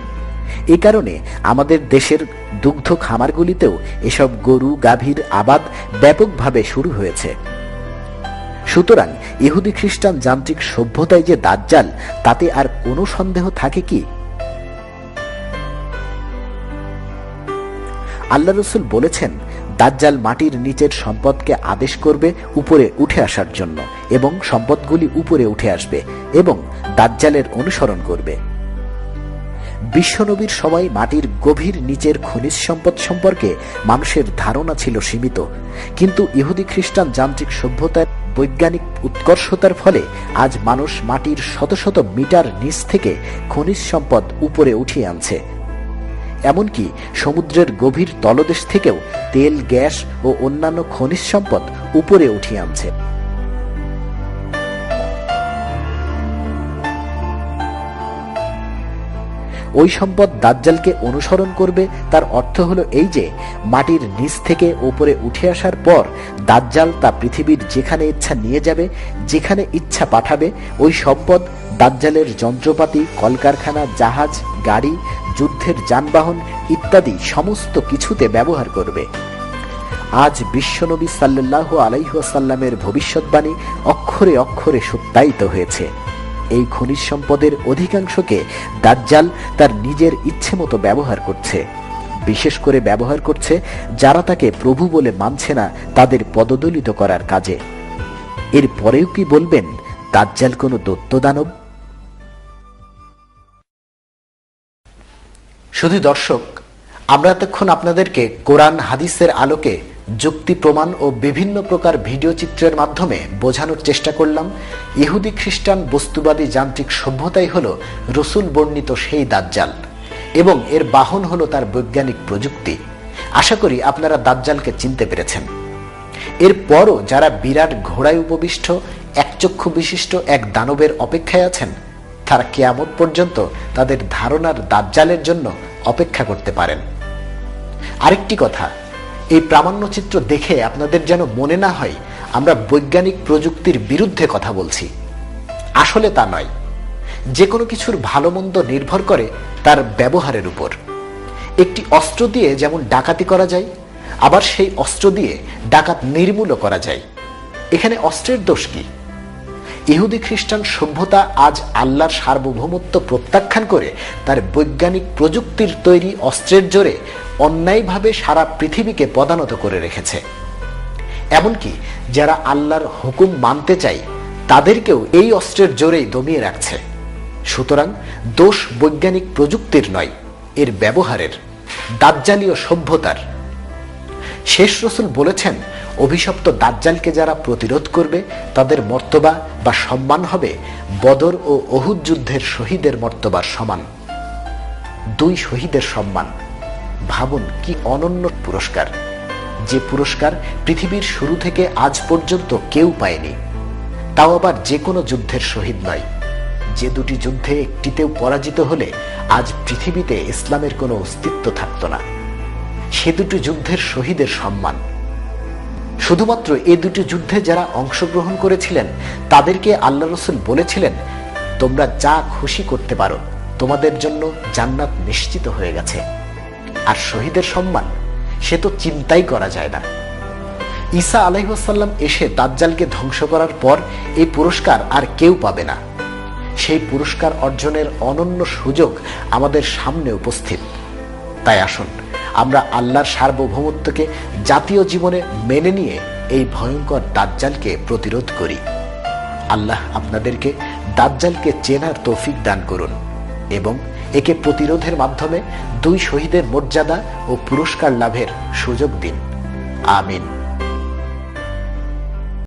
S3: এ কারণে আমাদের দেশের দুগ্ধ খামারগুলিতেও এসব গরু, গাভীর আবাদ ব্যাপকভাবে শুরু হয়েছে। সুতরাং ইহুদি খ্রিস্টান যান্ত্রিক সভ্যতায় যে দাজ্জাল, তাতে আর কোনো সন্দেহ থাকে কি? আল্লাহ রসুল বলেছেন, দাজ্জাল মাটির নিচের সম্পদকে আদেশ করবে উপরে উঠে আসার জন্য, এবং সম্পদগুলি উপরে উঠে আসবে এবং দাজ্জালের অনুসরণ করবে। বিশ্বনবীর সময় মাটির গভীর নিচের খনিজ সম্পদ সম্পর্কে মানুষের ধারণা ছিল সীমিত, কিন্তু ইহুদি খ্রিস্টান যান্ত্রিক সভ্যতার বৈজ্ঞানিক উৎকর্ষতার ফলে আজ মানুষ মাটির শত শত মিটার নিচ থেকে খনিজ সম্পদ উপরে উঠিয়ে আনছে। এমনকি সমুদ্রের গভীর তলদেশ থেকেও তেল, গ্যাস ও অন্যান্য খনিজ সম্পদ উপরে উঠিয়ে আনছে। ওই সম্পদ দাজ্জালকে অনুসরণ করবে, তার অর্থ হলো এই যে মাটির নিচ থেকে ওপরে উঠে আসার পর দাজ্জাল তা পৃথিবীর যেখানে ইচ্ছা নিয়ে যাবে, যেখানে ইচ্ছা পাঠাবে। ওই সম্পদ দাজ্জালের যন্ত্রপাতি, কলকারখানা, জাহাজ, গাড়ি, যুদ্ধের যানবাহন ইত্যাদি সমস্ত কিছুতে ব্যবহার করবে। আজ বিশ্বনবী সাল্লাল্লাহু আলাইহি ওয়াসাল্লামের ভবিষ্যৎবাণী অক্ষরে অক্ষরে সত্যায়িত হয়েছে। এই খনিজ সম্পদের অধিকাংশকে দাজ্জাল তার নিজের ইচ্ছে মতো ব্যবহার করছে। বিশেষ করে ব্যবহার করছে যারা তাকে প্রভু বলে মানছে না, তাদের পদদলিত করার কাজে। এর পরেও কি বলবেন দাজ্জাল কোনো দৈত্য দানব? শুধু দর্শক, আমরা এতক্ষণ আপনাদেরকে কোরআন হাদিসের আলোকে যুক্তি প্রমাণ ও বিভিন্ন প্রকার ভিডিও চিত্রের মাধ্যমে বোঝানোর চেষ্টা করলাম ইহুদি খ্রিস্টান বস্তুবাদী যান্ত্রিক সভ্যতাই হলো রসুল বর্ণিত সেই দাজ্জাল এবং এর বাহন হলো তার বৈজ্ঞানিক প্রযুক্তি। আশা করি আপনারা দাজ্জালকে চিনতে পেরেছেন। এরপরও যারা বিরাট ঘোড়ায় উপবিষ্ট একচক্ষু বিশিষ্ট এক দানবের অপেক্ষায় আছেন, তারা কিয়ামত পর্যন্ত তাদের ধারণার দাজ্জালের জন্য অপেক্ষা করতে পারেন। আরেকটি কথা, এই প্রামাণ্যচিত্র দেখে আপনাদের যেন মনে না হয় আমরা বৈজ্ঞানিক প্রযুক্তির বিরুদ্ধে কথা বলছি। আসলে তা নয়। যে কোনো কিছুর ভালো মন্দ নির্ভর করে তার ব্যবহারের উপর। একটি অস্ত্র দিয়ে যেমন ডাকাতি করা যায়, আবার সেই অস্ত্র দিয়ে ডাকাত নির্মূলও করা যায়। এখানে অস্ত্রের দোষ কি? ইহুদি খ্রিস্টান সভ্যতা আজ আল্লাহর সার্বভৌমত্ব প্রত্যাখ্যান করে তার বৈজ্ঞানিক প্রযুক্তির তৈরি অস্ত্রের জোরে অন্যায়ভাবে সারা পৃথিবীকে পদানত করে রেখেছে। এমনকি যারা আল্লাহর হুকুম মানতে চায় তাদেরকেও এই অস্ত্রের জোরেই দমিয়ে রাখছে। সুতরাং দোষ বৈজ্ঞানিক প্রযুক্তির নয়, এর ব্যবহারের, দাজ্জালীয় সভ্যতার। শেষ রসুল বলেছেন, অভিশপ্ত দাজ্জালকে যারা প্রতিরোধ করবে তাদের মর্তবা বা সম্মান হবে বদর ও উহুদ যুদ্ধের শহীদের মর্তবার সমান। 2 শহীদের সম্মান, ভাবুন কি অনন্য পুরস্কার, যে পুরস্কার পৃথিবীর শুরু থেকে আজ পর্যন্ত কেউ পায়নি। তাও আবার যে কোনো যুদ্ধের শহীদ নয়, যে 2টি যুদ্ধে একটিতেও পরাজিত হলে আজ পৃথিবীতে ইসলামের কোনো অস্তিত্ব থাকতো না। সে 2টি যুদ্ধের শহীদের সম্মান। শুধুমাত্র এই 2টি যুদ্ধে যারা অংশগ্রহণ করেছিলেন তাদেরকে আল্লাহ রসুল বলেছিলেন, তোমরা যা খুশি করতে পারো, তোমাদের জন্য জান্নাত নিশ্চিত হয়ে গেছে। আর শহীদের সম্মান, সে তো চিন্তাই করা যায় না। ঈসা আলাইহিস সালাম এসে দাজ্জালকে ধ্বংস করার পর এই পুরস্কার আর কেউ পাবে না। সেই পুরস্কার অর্জনের অনন্য সুযোগ আমাদের সামনে উপস্থিত। তাই আসুন আমরা আল্লাহর সার্বভৌমত্বকে জাতীয় জীবনে মেনে নিয়ে এই ভয়ঙ্কর দাজ্জালকে প্রতিরোধ করি। আল্লাহ আপনাদেরকে দাজ্জালকে চেনার তৌফিক দান করুন এবং একে প্রতিরোধের মাধ্যমে 2 শহীদের মর্যাদা ও পুরস্কার লাভের সুযোগ দিন। আমিন।